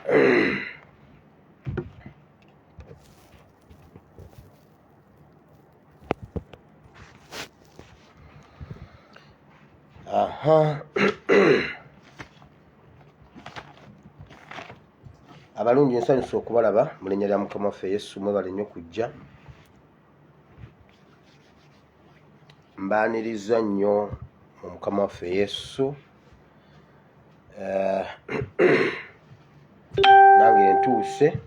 Aha. Abalungi nsanyusa okubalaba mu linnya lya Mukama waffe Yesu mwebale nnyo kujja. Mbaaniriza nnyo mu Mukama waffe Yesu. Nange ntuuse.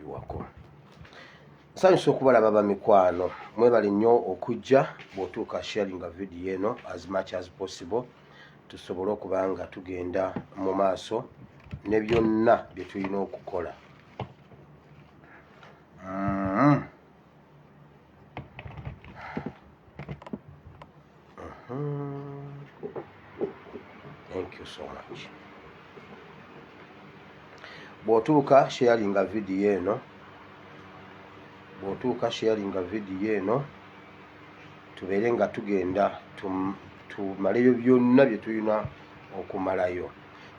Iwako. Nsanyusa okubalaba bamikwano mwebale nnyo okujja bw'otuuka sharinga video eno as much as possible tusobole okuba nga tugenda mu maaso ne byonna bye tulina okukola. Thank you so much. Bw'otuuka sharinga video eno tubeere nga tugenda tumaleyo byonna bye tulina okumalayo.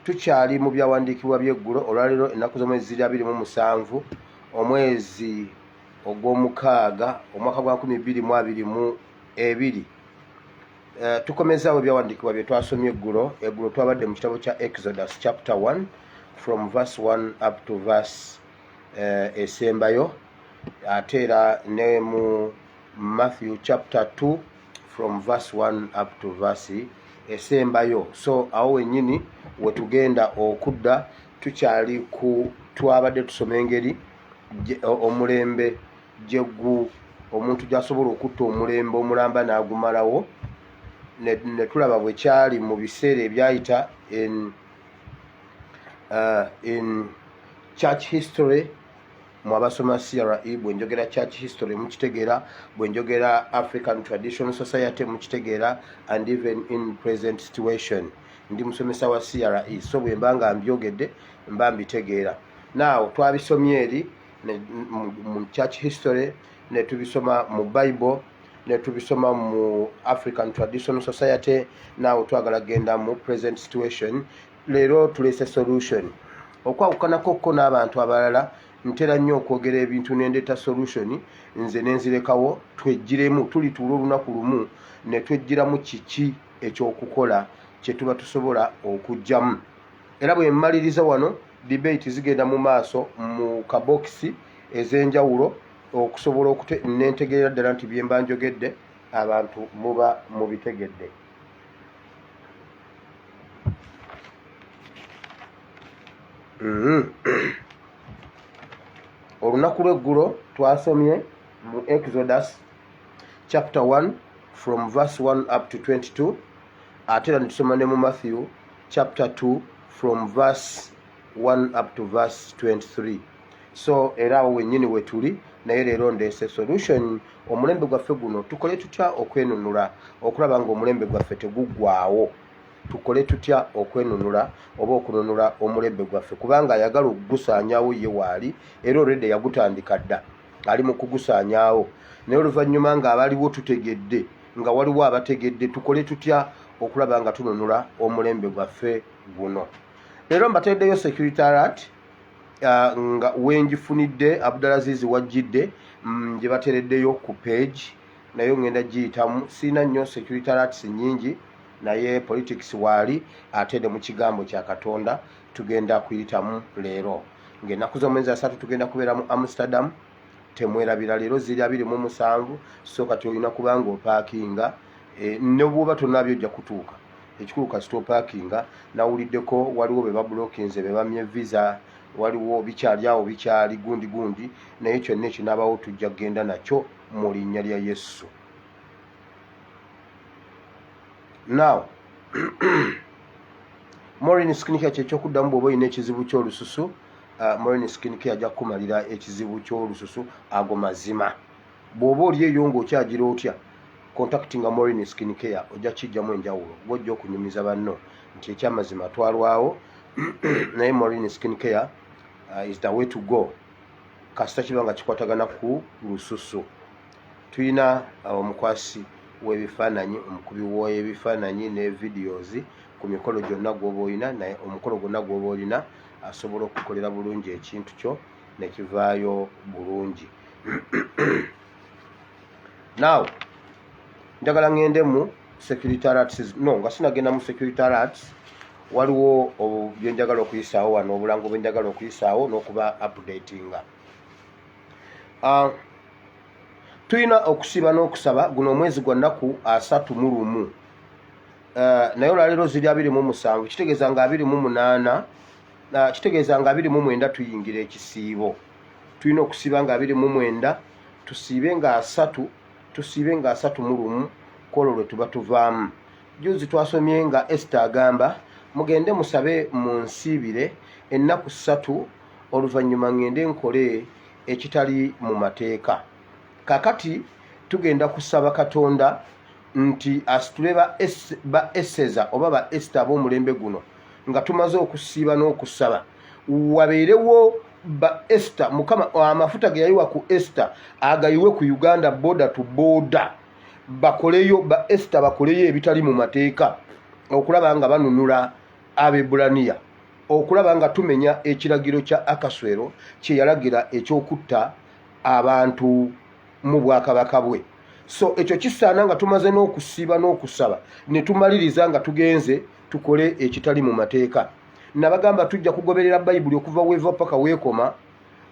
Tukyali mu byawandiikibwa by'eggulo. Olwaleero ennaku z'omwezi 27 omwezi ogw'omukaaga omwaka gwa 2022. Tukomezaawo ebyawandiikibwa bye twasomye eggulo. Eggulo twabadde mu kitabo kya Exodus chapter 1 from verse 1 up to verse esembayo, ate era ne mu Matthew chapter 2 from verse 1 up to verse esembayo. So awo wennyini wetugenda okudda. Tukyali twabadde tusoma engeri omulembe gyeggu omuntu gy'asobola okutta omulembe omulamba n'agumalawo, ne tulaba bwe kyali mu biseera ebyayita in church history. Mwabasoma CRE bwe njogera church history mukitegeera, bwe njogera African Traditional Society mukitegeera, and even in present situation. Ndi musomesa wa CRE, so bwe mbanga mbyogedde mba mbitegeera. Now twabisomye eri mu church history, ne tubisoma mu Bible, ne tubisoma mu African Traditional Society. Now twagala genda mu present situation. Leero tulese solution. Okwawukanako ko n'abantu abalala ntera nnyo okwogera ebintu nendeeta solution, nze nenzirekawo twejjiremu. Tulituula olunaku lumu ne twejjiramu kiki ekyokukola kye tuba tusobola okugjamu. Era bwe mmaliriza wano debate zigenda mu maaso mu kabokisi ez'enjawulo okusobola nentegeera ddala nti bye mba njogedde abantu muba mubitegedde. Olunaku lw'eggulo twasomye mu Exodus chapter 1 from verse 1 up to 22, ate era netusoma ne mu Matthew chapter 2 from verse 1 up to verse 23. So era awo wennyini wetuli, naye leero ndeese solution. Omulembe gwaffe guno tukole tutya okwenunula okulaba nga omulembe gwaffe teguggwaawo? Tukole tutya okwenunula oba okununula omulembe gwaffe, kubanga ayagala okugusaanyaawo ye waali, era olwedde yagutandika dda, ali mu kugusaanyaawo. Naye oluvannyuma ng'abaliwo tutegedde, nga waliwo abategedde, tukole tutya okulaba nga tununula omulembe gwaffe guno. Leero mbateeddeyo security alert nga wenjifunidde Abdulaziz wajjidde gye batereddeyo ku page, naye ngenda giyitamu. Siina nnyo security alerts nnyingi, naye politics waali ate ne mu kigambo kya Katonda tugenda kuyitamu leero. Ng'ennaku z'omwezi 3 tugenda kubeera mu Amsterdam. Temwerabira leero ziri 27, so kati olina kubanga opaakinga, ne bw'oba tonnabyo ojja kutuuka. Ekikulu kasita opaakinga. Nawuliddeko waliwo be babulokinze be bamye visa, waliwo bikyali awo bikyali gundi, naye kyonna ekinaabawo tujja kugenda nakyo mu linnya lya Yesu. Now Maureen Skin Care kyekyokudamu bw'oba olina ekizibu ky'olususu. Maureen Skin Care ajja kukumalira ekizibu ky'olususu ago mazima. Bw'oba oli eyo ng'okyagira otya, contactinga Maureen Skin Care ojja kijjamu enjawulo. Gw'ojja okunyumiza banno nti ekyamazima twalwawo. Naye Maureen Skin Care is the way to go kasita kiba nga kikwatagana ku lususu. Tuyina omukwasi w'ebifaananyi, omukubi w'ebifaananyi ne videos ku mikolo gyonna gw'oba olina, naye omukolo gwonna gw'oba olina asobola okukolera bulungi ekintu kyo ne kivaayo bulungi. Now njagala ngende mu security alerts. No, nga sinagenda mu security alerts, waliwo bye njagala okuyisaawo wano, obulango bwe njagala okuyisaawo n'okuba updatinga. Tuyina okusiba n'okusaba guno omwezi gwa nnaku 31. Naye olwaleero ziri 27, kitegeeza nga 28, kitegeeza nga 29 tuyingira ekisiibo. Tuyina okusiba nga 29, tusiibe nga 3, tusiibe nga 31, kwolwo lwe tuba tuvaamu. Juzi twasomye nga Esther agamba mugende musabe munsiibire ennaku 3 oluvannyuma ngende nkole ekitali mu mateeka. Kakati tugenda kusaba Katonda nti asitule ba Eseza oba ba Esther ab'omulembe guno nga tumaze okusiiba n'okusaba, wabeerewo ba Esther, Mukama amafuta ge yayiwa ku Esther agayiwe ku Uganda border to border, bakoleyo ba Esther bakoleyo ebitali mu mateeka, okulaba nga banunula Abebulaniya, okulaba nga tumenya ekiragiro kya Akaswero kye yalagira ekyokutta abantu mu bwakabaka bwe. So ekyo kisaana nga tumaze n'okusiiba n'okusaba ne tumaliriza nga tugenze tukole ekitali mu mateeka. Nabagamba tujja kugoberera Bayibuli okuva weeva paka weekoma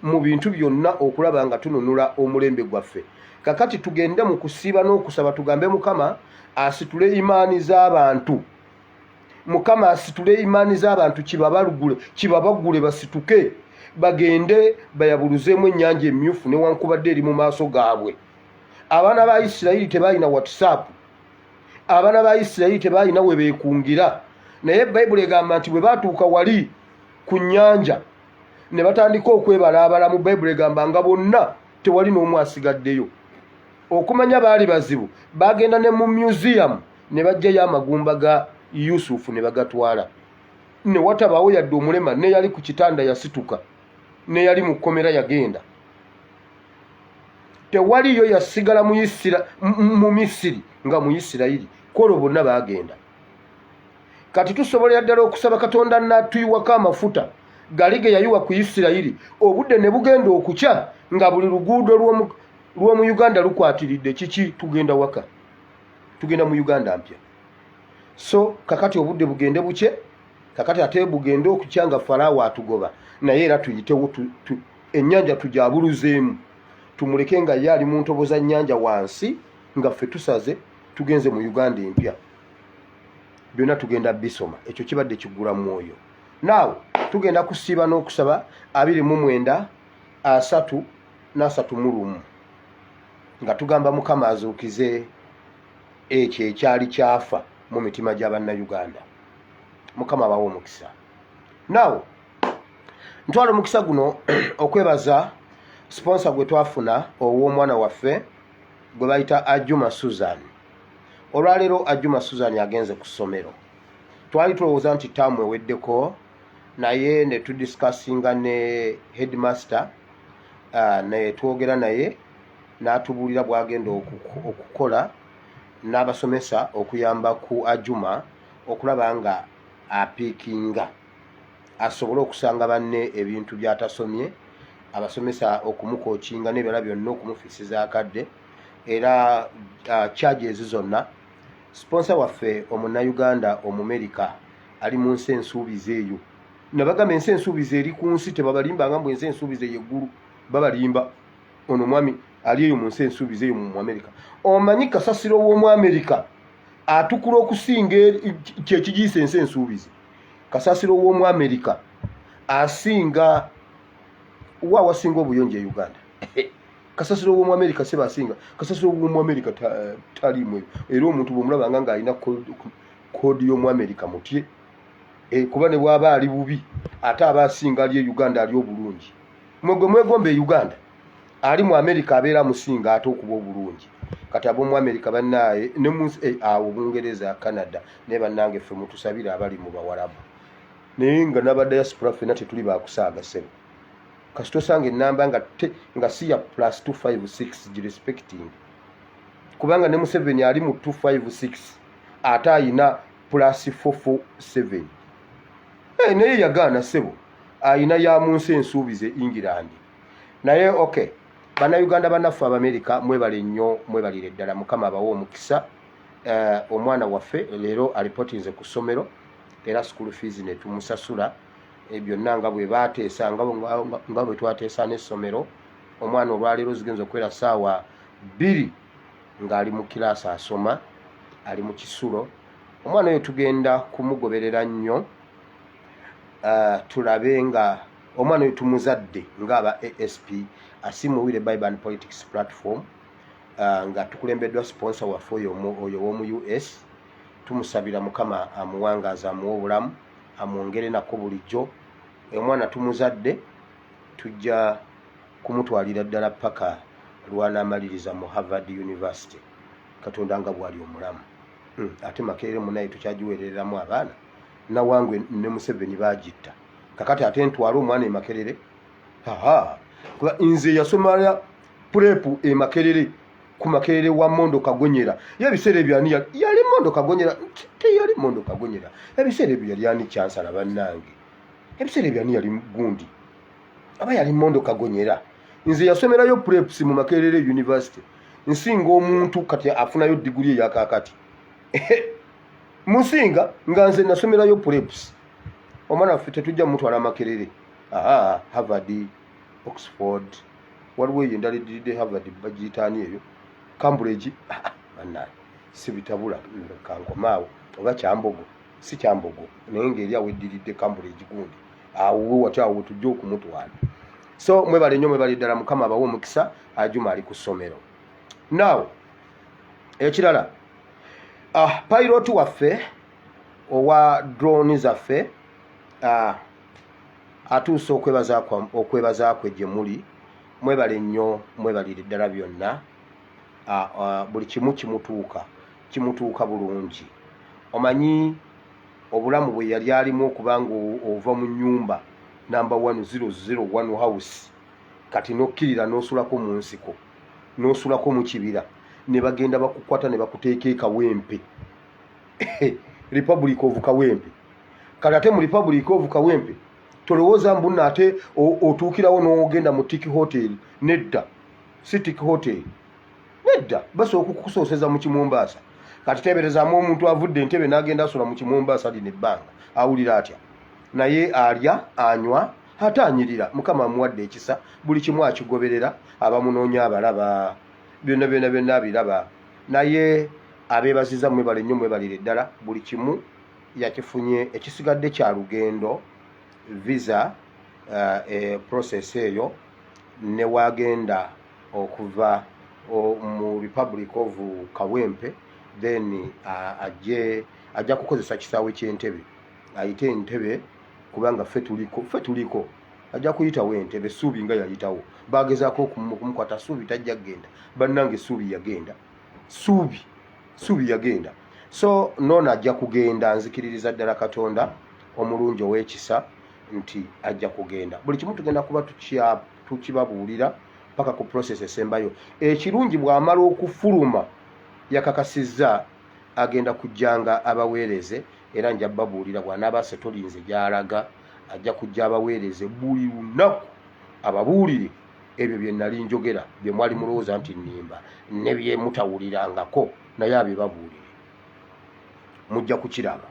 mu bintu byonna okulaba nga tununula omulembe gwaffe. Kakati tugende mu kusiiba n'okusaba tugambe Mukama asitule imaani z'abantu. Mukama asitule imaani z'abantu, kibabagule basituke bagende bayabuluzeemu ennyanja emyufu newankubadde eri mu maaso gaabwe. Abaana ba Isirayiri tebalina WhatsApp, abaana ba Isirayiri tebalina we beekungira, naye Bayibuli egamba nti bwe baatuuka wali ku nnyanja ne batandika okwebalaabala. Mu Bayibuli egamba nga bonna tewali n'omu asigaddeyo. Okumanya baali bazibu, bagenda ne mu museum ne bajjayo amagumba ga Yusufu ne bagatwala. Ne watabaawo yadde omulema, ne yali ku kitanda yasituka, ne yali mu kkomera yagenda. Tewaliyo yasigala mu Misiri nga mu Isirayiri, kwolwo bonna bagenda. Kati tusobolera ddala okusaba Katonda n'atuyiwako amafuta gali ge yayiwa ku Isirayiri, obudde ne bugenda okukya nga buli luguudo lw'omu Uganda lukwatiridde. Kiki? Tugenda waka, tugenda mu Uganda mpya. So kakati obudde bugende bukye, kakati ate bugende okukya nga Falaawo atugoba, naye era tuyitewo ennyanja tujabuluzeemu, tumuleke nga ye ali mu ntobo za nnyanja wansi, nga ffe tusaze tugenze mu Uganda empya. Byonna tugenda bisoma, ekyo kibadde kigula mwoyo. Naawe tugenda kusiiba n'okusaba 29, 31 nga tugamba Mukama azuukize ekyo ekyali kyafa mu mitima gy'Abannayuganda. Mukama abawe omukisa. Naawe ntwala omukisa guno okwebaza sponsor gwe twafuna ow'omwana waffe gwe bayita Ajuma Susan. Olwaleero Ajuma Susan agenze ku ssomero. Twali tulowooza nti taamu eweddeko, naye ne tudisikasinga ne headmaster, ne twogera naye n'atubuulira bw'agenda okukola n'abasomesa okuyamba ku Ajuma okulaba nga apiikinga, asobole okusanga banne ebintu by'atasomye, abasomesa okumukokinga n'ebirala byonna okumufiisiza akadde, era charges zonna. Sponsor waffe omunnayuganda Omumerika ali mu nsi ensuubizi eyo. Nabagamba ensi ensuubizi eri ku nsi tebabalimbanga mbu ensi ensuubizi eyeggulu, babalimba. Ono mwami ali eyo mu nsi ensuubizi eyo mu Amerika. Omanyi kasasiro w'omu Amerika atukula okusinga kyekigiyisa ensi ensuubizi. Kasasiro w'omu Amerika asinga wa wasinga obuyonjo e Uganda. Kasasiro w'omu Amerika seba asinga. Kasasiro w'omu Amerika talimu. Era omuntu bw'omulabanga ng'alina koodi y'omu Amerika mutye. Kuba ne bw'aba ali bubi ate aba asinga ali e Uganda ali obulungi. Mwegwe mwegombe e Uganda ali mu Amerika abeera musinga ate okuba obulungi. Kati ab'omu Amerika bannaaye ne mu awo Bungereza, Canada ne bannange ffe mutusabira abali mu Bawarabu. Naye nga n'abadiaspora ffenna tetuli baakusaaga ssebo. Kasita osanga ennamba nga si ya +256 girespecting, kubanga ne Museveni ali mu 256 ate ayina plus 447 naye yagaana sebo ayina ya mu nsi ensuubize England naye okay bannayuganda bannaffe Abamerika mwebale nnyo mwebalire ddala Mukama abawa omukisa omwana waffe leero alipotinze ku ssomero era school fees ne tumusasula byonna nga bwe baateesa nga bwe twateesa n'essomero omwana olwaleero zigenza okuwera ssaawa 2 ng'ali mu kiraasi asoma ali mu kisulo omwana oyo tugenda kumugoberera nnyo tulabe nga omwana oyo tumuzadde ng'aba ASP asimuwire Bible and Politics platform nga tukulembeddwa sponsor waffe oyo w'omu US tumusabira Mukama amuwangaaza amuwa obulamu amwongere nako bulijjo omwana tumuzadde tujja kumutwalira ddala paka lw'anaamaliriza mu Harvard University Katonda nga bw'ali omulamu ate Makerere munaye tukyagiweereramu abaana nawangwe ne Museveni baagitta kakati ate ntwala omwana e Makerere kuba nze yasomala purepu e Makerere ku Makerere wa Mondo Kagonyera yebiseera ebyani yali Mondo Kagonyera teyali Mondo Kagonyera ebiseera ebyo yali ani kyansala bannange ebiseera ebyani yali gundi aba yali Mondo Kagonyera nze yasomerayo preps mu Makerere University nsinga omuntu kati afunayo diguli eyakakati musinga nga nze nasomerayo preps omwana waffe tetujja mutwala Makerere Harvard Oxford waliwo eyo endala eddiridde Harvard bagiyitaani eyo Cambridge bannange sibitabula kankomaawo oba Kyambogo si Kyambogo naye ng'eri awo eddiridde Cambridge gundi awo wati awo tujja okumutwala so mwebale nnyo mwebale ddala Mukama abawa omukisa Ajuma ali ku ssomero now ekirala pilot waffe owa drone zaffe atuuse okwebaza kwe gye muli mwebale nnyo mwebalire ddala byonna buli kimu kimutuuka bulungi omanyi obulamu bwe yali alimu okubanga ova mu nnyumba number 1001 house kati nokkirira n'osulako mu nsiko n'osulako mu kibira ne bagenda bakukwata ne bakuteeka ekawempe Republic of Kawempe kati ate mu Republic of Kawempe tolowooza mbunna ate otuukirawo n'ogenda mu Tiki Hotel nedda si Tiki Hotel nedda basooka okukusooseza mu Kimumbaasa kati teberezaamu omuntu avudde entebe n'agenda asula mu Kimumbaasa lino ebbanga awulira atya naye alya anywa ate anyirira Mukama amuwadde ekisa buli kimu akigoberera abamunoonya abalaba byonna abiraba naye abeebaziza mwebale nnyo mwebalire ddala buli kimu yakifunye ekisigadde kya lugendo visa process eyo ne wagenda okuva mu Republic of Kawempe then ajja kukozesa kisaawe ky'entebe ayite entebe kubanga ffe tuliko ajja kuyitawo entebe Suubi nga yayitawo bagezaako okumukwata Suubi tajja kgenda bannange Suubi yagenda so noono ajja kugenda nzikiririza ddala Katonda omulungi ow'ekisa nti ajja kugenda buli kimu tugenda kuba tukibabuulira paka ku process esembayo ekirungi bw'amala okufuluma yakakasizza agenda kujjanga abaweereze era nja babuulira bw'anaaba setolinze gy'alaga ajja kujja abaweereze buli lunaku ababuulire ebyo bye nali njogera bye mwali mulowooza nti nnimba ne bye mutawulirangako naye abibabuulire mujja kukiraba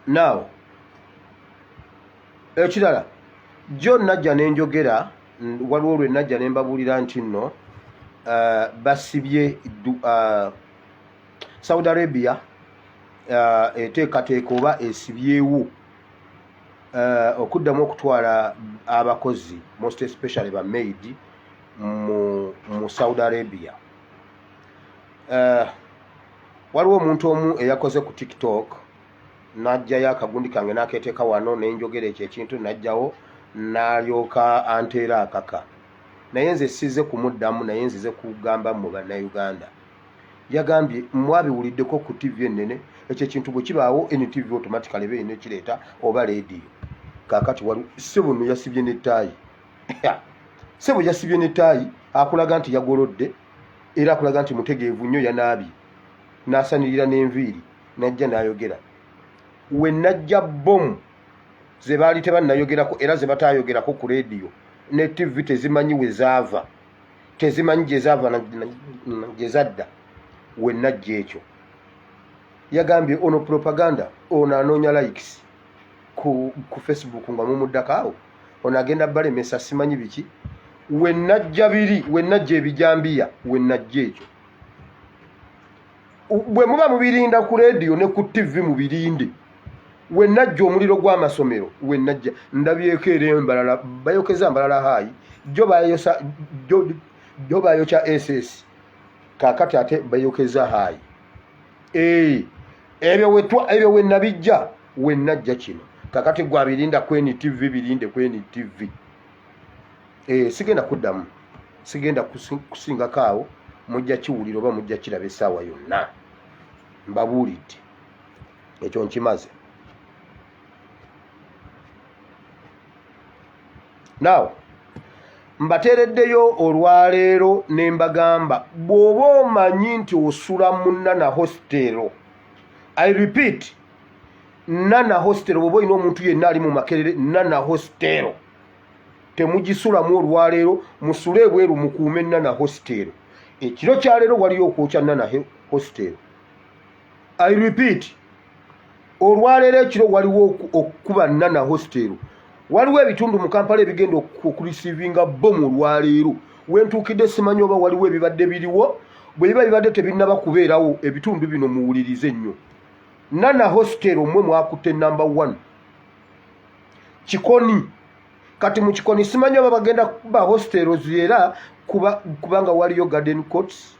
now ekirala John najja n'enjogera waliwo lwe najja ne mbabuulira nti nno basibye Saudi Arabia eteekateeka oba esibyewo okuddamu okutwala abakozi most especially ba maid mu Saudi Arabia. Waliwo omuntu omu eyakoze ku TikTok najjayo akagundi kange n'aketeeka wano n'enjogera ekyo ekintu najjawo n'alyoka anteera akaka naye nze sizze kumuddamu naye nzize kugamba mu bannayuganda yagambye mwabiwuliddeko ku TV ennene ekyo ekintu bwe kibaawo NTV automatically beeyina ekireeta oba leediyo. Kaakati wali ssebo nno yasibye n'ettaayi ssebo yasibye n'ettaayi akulaga nti yagolodde era akulaga nti mutegeevu nnyo yanaabye n'asanirira n'enviiri najja n'ayogera. We najja bomu ze baali tebannayogerako era ze bataayogerako ku leediyo ne TV tezimanyi we zaava, tezimanyi gye zaava gye zadda. We najja ekyo yagambye ono propaganda, ono anoonya likes ku Facebook nga mumuddako awo, ono agenda balemesa simanyi biki. We najja biri, we najja ebijambiya, we najja ekyo. Bwe muba mubirinda ku leediyo ne ku TV mubirinde. We najja omuliro gw'amasomero, we najja ndabyeko era embalala bayokeza mbalala haayi jo bayokya SS kaakati ate bayokeza haayi. Ebyo we nabijja, we najja kino kaakati gwabirinda ku NTV birinde ku NTV. Sigenda kuddamu, sigenda kusingako awo, mujja kiwulira oba mujja kiraba essaawa yonna. Mbabuulidde ekyo nkimaze. Now mbateereddeyo olwaleero ne mbagamba bw'oba omanyi nti osula mu Nana hostero, I repeat, Nana hostero, bw'oba olina omuntu yenna ali mu Makerere Nana hostero, temugisulamu olwaleero, musule ebweru mukuume Nana hostero. Ekiro kyaleero waliyo okwokya Nana hostero. I repeat, olwaleero ekiro waliwo okukuba Nana hostero. Waliwo ebitundu mu Kampala ebigenda okurisivinga bomu olwaleero. Wentuukidde simanyi oba waliwo ebibadde biriwo, bwe biba bibadde tebinnaba kubeerawo ebitundu bino muwulirize nnyo. Nana hostero mmwe mwakutte number 1 Kikoni. Kati mu Kikoni simanyi oba bagenda kuba hosteros era kubanga waliyo Garden Courts,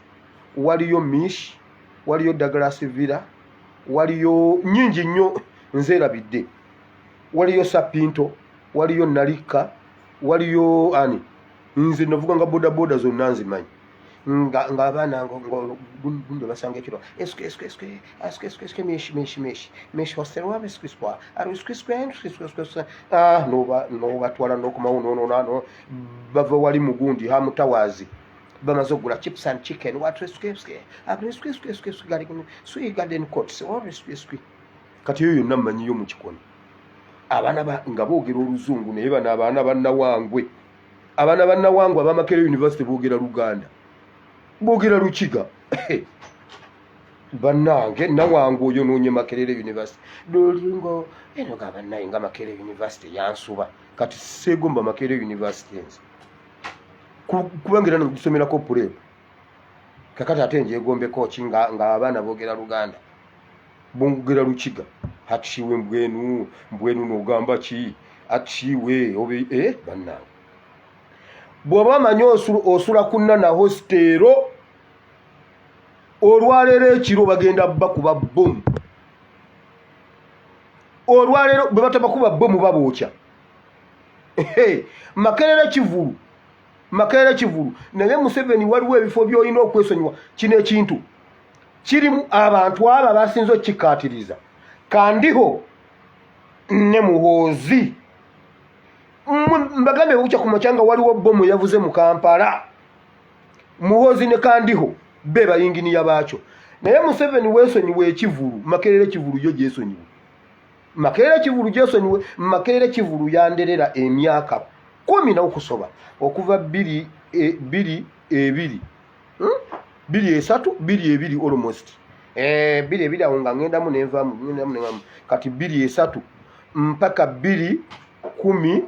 waliyo Mish, waliyo Douglas Villa, waliyo nyingi nnyo nzeerabidde, waliyo Sapinto, waliyo Nalika, waliyo ani nze navuga nga bodaboda zonna nzimanyi nga abaana gundo basanga ekiro eske meshi hostel wabe skispa ari skispa no batwala n'okumawo bava wali mugundi hamutawazi bamaze okugula chips and chicken what skispa sweet Garden Courts wabe skispa. Kati yo yonna mmanyiyo mu Kikoni. Abaana nga boogera Oluzungu naye bano abaana bannawangwe, abaana bannawangwe abaMakerere University boogera Luganda, boogera Lukiga. Bannange nawange oyo noonye Makerere University dolingo eno gaba naye nga Makerere University yansuba kati segomba Makerere University enze kubangira n'okusomerako prep kakati ate njegombeko ki nga abaana boogera Luganda boogera Lukiga. Hatishiwe mbwenu n'ogamba ki atishiwe obe bannange bw'oba manyi osula ku Nana hostero olwaleero ekiro bagenda bakuba bomu. Olwaleero bwe batabakuba bomu babookya. Makerere Kivulu naye Museveni waliwo ebifo by'olina okwesonyiwa. Kino ekintu kirimu abantu abo basinze okukikaatiriza. Kandiho ne Muhoozi mbagambe bukya ku makyanga waliwo bomu yavuze mu Kampala. Muhoozi ne Kandiho be bayinginiya baakyo. Naye Museveni weesonyiwe Ekivulu, Makerere Kivulu yo gyesonyiwe. Makerere Kivulu gyesonyiwe. Makerere Kivulu yanderera emyaka 10 n'okusoba okuva 2 almost 2 awo nga ngendamu nenvamu kati 2 mpaka 2014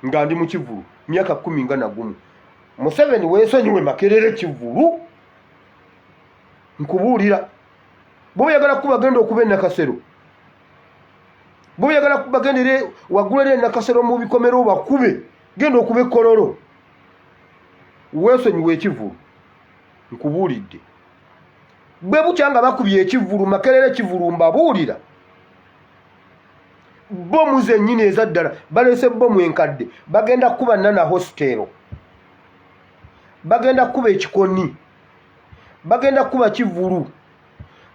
nga ndi mu Kivulu myaka 10 nga nagumu. Museveni weesonyiwe Makerere Kivulu nkubuulira. Bwe yagala kubagenda okuba Nakasero, bwe yagala kubagendere wagulere Nakasero mu bikomero bakube genda okuba Kololo. Weesonyiwe Ekivulu nkubuulidde. Bwe bukyanga bakubye Ekivulu Makerere Kivulu mbabuulira. Bomu zennyini ezaddala baleese bomu enkadde bagenda kuba Nana hostero. bagenda kuba ekikoni, bagenda kuba kivulu,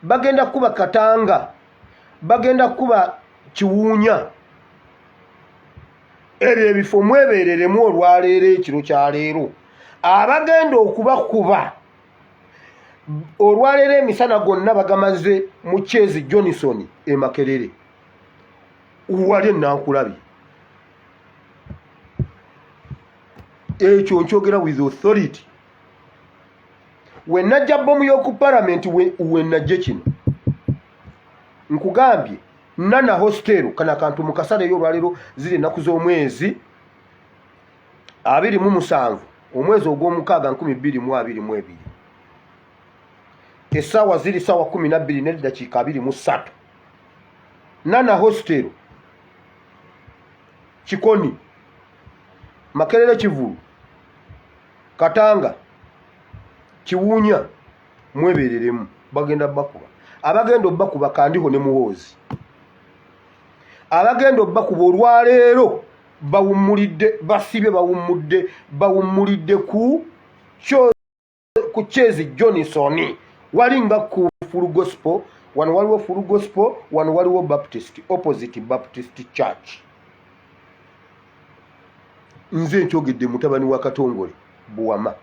bagenda kuba katanga, bagenda kuba kiwuunya. Ebyo ebifo mwebeereremu olwaleero ekiro kya leero. Abagenda okubakuba olwaleero emisana gonna bagamaze mu Chezi Johnson e Makerere. Wali Nankulabye. Ekyo nkyogera with authority. We najja bomu y'oku parliament we najje kino. Nkugambye Nana hostel kana kantu mu kasale y'olwaleero ziri ennaku z'omwezi 27 omwezi ogw'omukaaga 2022. Essaawa ziri ssaawa 12 n'eddakiika 23. Nana hostel Kikoni, Makerere Kivulu, Katanga, Kiwuunya mwebeereremu. Bagenda bakuba. Abagenda bakuba Kandiho ne Muhoozi. Abagenda bakuba olwaleero bawummulidde, basibye bawummulidde ku Chezi Johnson. Wali nga ku Full Gospel, wano waliwo Full Gospel, wano waliwo Baptist, opposite Baptist Church. Nze nkyogedde mutabani wa Katongole Buwama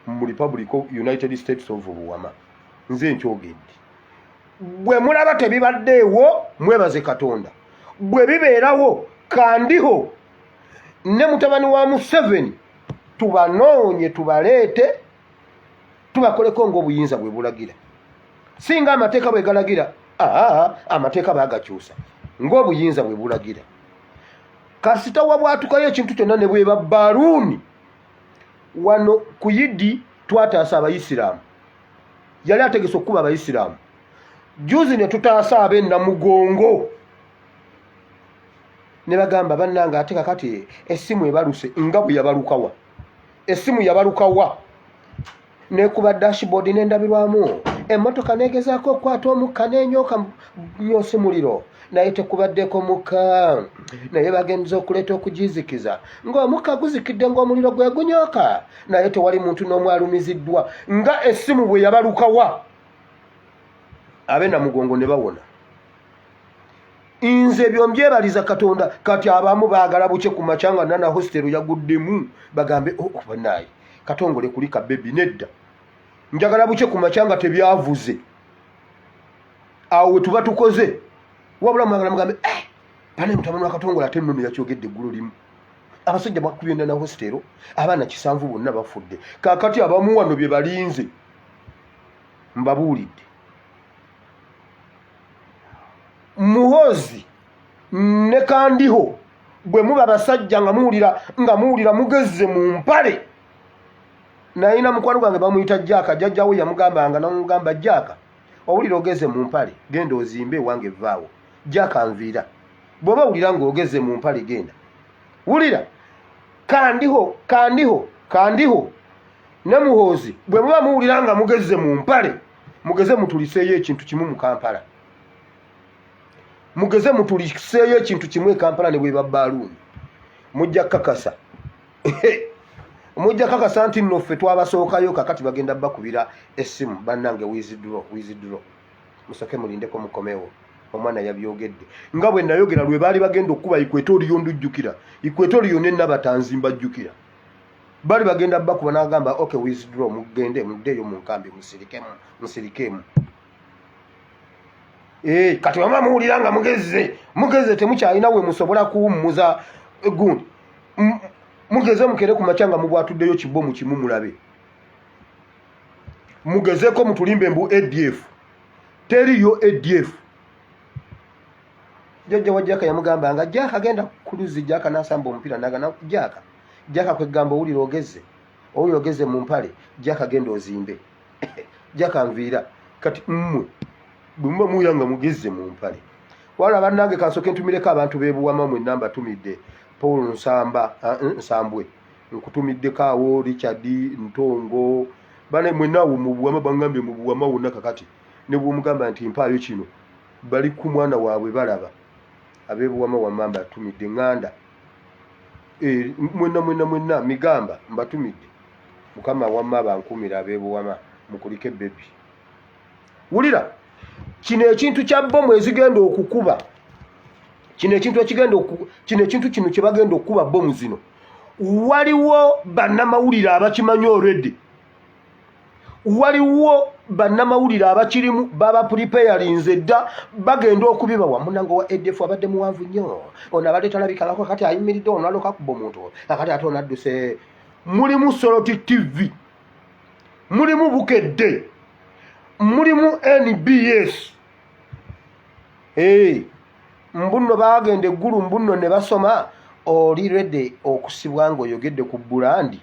mu Republic of United States of Buwama. Nze nkyogedde. Bwe mulaba tebibaddeewo mwebaze Katonda. Bwe bibeerawo Kandiho ne mutabani wa Museveni tubanoonye tubaleete tubakoleko ng'obuyinza bwe bulagira. Singa amateeka bwe galagira, amateeka baagakyusa ng'obuyinza bwe bulagira. Kasita wabwatukayo ekintu kyonna ne bweba baluuni. Wano ku Yidi twataasa Abayisiraamu. Yali ategese okuba Abayisiraamu. Juzi ne tutaasa ab'ennamugongo. Ne bagamba bannanga ate kakati essimu ebaluse nga bwe yabalukawa. Essimu yabalukawa. Ne kuba dashboard n'endabirwamu. Emmotoka negezaako okukwata omukka n'enyooka nyoose muliro. Naye tekubaddeko mukka. Naye bagenza okuleeta okugizikiza. Ng'omukka guzikidde ng'omuliro gwe gunyooka. Naye tewali muntu n'omu alumiziddwa. Nga essimu bwe yabalukawa. Ab'ennamugongo ne bawona. Nze ebyo mbyebaliza Katonda. Kati abamu baagala buke ku macanga Nana hostel yaguddemu bagambe banaye Katongole kulika baby nedda. Njagala buke ku macanga tebyavuze. Awo tuba tukoze. Wabula mwagala mugambe bane mutabani wa Katongole ate nno yakyogedde eggulu limu. Abasajja bakubye Nana hostel abaana 7 bonna bafudde. Kakati abamu wano bye balinze. Mbabuulidde. Muhoozi ne Kandiho bwe muba basajja nga muwulira mugezze mu mpale. Nayina mukwano gwange bamuyita Jaka, jjajjawe yamugambanga namugamba Jaka owulira ogeze mu mpale genda ozimbe wange vaawo. Jaka nviira. Bw'oba wulira ng'ogeze mu mpale genda. Wulira Kandiho ne Muhoozi bwe muba muwulira nga mugezze mu mpale mugeze mutuliseeyo ekintu kimu mu Kampala. Mugeze mutuliseeyo ekintu kimu e Kampala ne bweba baluuni. Mujja kakasa. Mujja kakasa nti nno ffe twabasookayo kakati bagenda bakubira essimu bannange withdraw. Musooke mulindeko mukomewo. Omwana yabyogedde. Nga bwe nayogera lwe baali bagenda okuba Equatorial ndujjukira. Equatorial ne Nabatanzi mbajjukira. Bali bagenda bakuba n'agamba okay withdraw mugende muddeyo mu nkambi musirikemu. Kati wama muwulira nga mugeze temukyalina we musobola kuwummuza gundi. Mugeze mukere ku macanga mubwatuddeyo kibomu kimu mulabe. Mugezeko mutulimbe mbu ADF. Teriyo ADF. Jjajja wa Jaka yamugamba nga Jaka agenda kuluzi Jaka n'asamba omupiira n'agana Jaka kwegamba owulira ogeze mu mpale Jaka agenda ozimbe. Jaka nviira kati mmwe bumba muyanga mugeze mu mpale. Wala bannange kasoke ntumireko abantu beebuwama mwe namba tumidde Paul Nsambwe nkutumiddeko awo Richard Ntongo bane mwe nawo mu buwama bangambye mu buwama wonna kakati ne bw'omugamba nti mpaayo kino bali ku mwana waabwe balaba abeebuwama wamamba tumidde nganda mwenna migamba mbatumidde mukama wamma bankumira abebuwama mukulike bebi. Wulira kino ekintu kya bomu ezigenda okukuba, kino ekintu kino kye bagenda okukuba bomu zino, waliwo bannamawulire abakimanyi already, waliwo bannamawulire abakirimu baba preparinze dda bagenda okubibawa. Munango wa EDF abadde muwanvu nnyo, ono abadde talabikako, kati ayimiridde ono aloka kuba omuntu, kakati ate ono adduse. Mulimu Soroti TV, mulimu Bukedde, mulimu NBS. Mbunno bagenda eggulu, mbunno ne basoma. Oli ready okusibwa ng'oyogedde ku bulandi?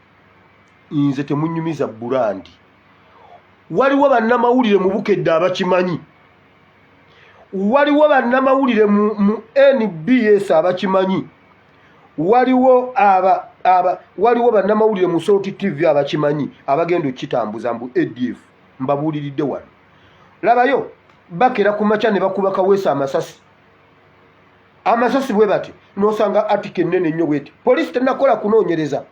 Nze temunyumiza bulandi. Waliwo bannamawulire mu Bukedde abakimanyi, waliwo bannamawulire mu NBS abakimanyi, waliwo waliwo bannamawulire mu Soroti TV abakimanyi abagenda okukitambuza mbu ADF. Mbabuuliridde wano. Labayo bakera ku makya ne bakuba Kaweesa amasasi bwe bati n'osanga atike ennene nnyo bweti. Poliisi tenakola kunoonyereza,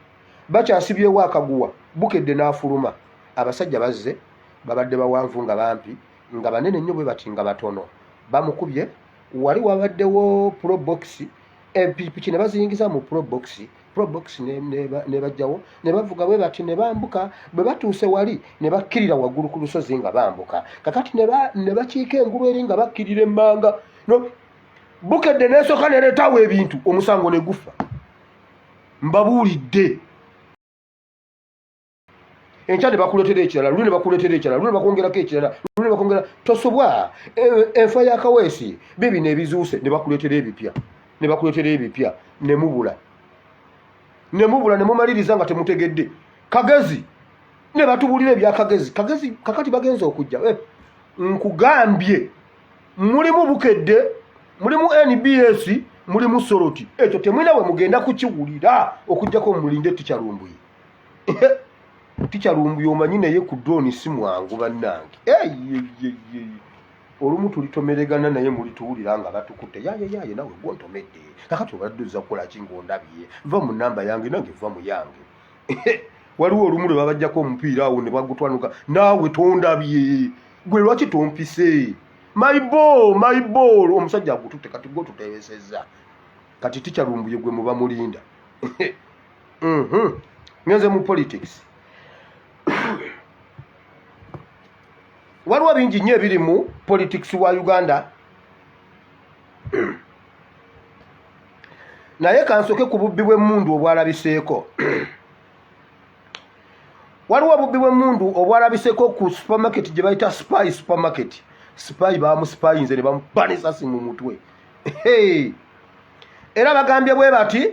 bakyasibyewo akaguwa. Bukedde n'afuluma. Abasajja bazze babadde bawanvu nga bampi nga banene nnyo bwe bati nga batono, bamukubye. Wali wabaddewo probox, epikipiki ne baziyingiza mu probox ne bajjawo ne bavuga bwe bati ne bambuka. Bwe batuuse wali ne bakkirira waggulu ku lusozi nga bambuka. Kakati ne bakiika engulu eri nga bakkirira emmanga. No, Bukedde n'esooka nereetawo ebintu, omusango ne gufa. Mbabuulidde. Enkya ne bakuleetera ekirala, luli ne bakuleetera ekirala, luli ne bakwongerako ekirala, luli ne bakwongera. Tosobwa enfa ya Kaweesi bibi n'ebizuuse ne bakuleetera ebipya, ne bakuleetera ebipya ne mubula ne mumaliriza nga temutegedde. Kagezi ne batubuulira ebya Kagezi kakati bagenza okujja. Nkugambye mulimu Bukedde, mulimu NBS, mulimu Soroti. Ekyo temwina we mugenda kukiwulira okujjako mulinde Tikyalumbuye. Tikyalumbuye omanyi naye ku drone si mwangu bannange. Olumu tulitomeregana naye mulituwulira nga batukutte. Yaye nawe gwontomedde. Kakati obadde ozza kukola ki ng'ondabye? Va mu nnamba yange nange va mu yange. Waliwo olumu lwe babajjako omupiira awo ne bagutwanuka. Naawe tondabye. Gwe lwaki tompise? My ball. Omusajja agututte kati gwe tuteebesezza. Kati Tikyalumbuye gwe muba mulinda. Ngenze mu politics. Waliwo bingi nnyo ebiri mu politics wa Uganda. Naye kansoke ku bubbi bw'emmundu obwalabiseeko. Waliwo obubbi bw'emmundu obwalabiseeko ku supermarket gye bayita Spy supermarket. Spy bamusipayinze ne bamubanisa si mu mutwe. Era bagambye bwe bati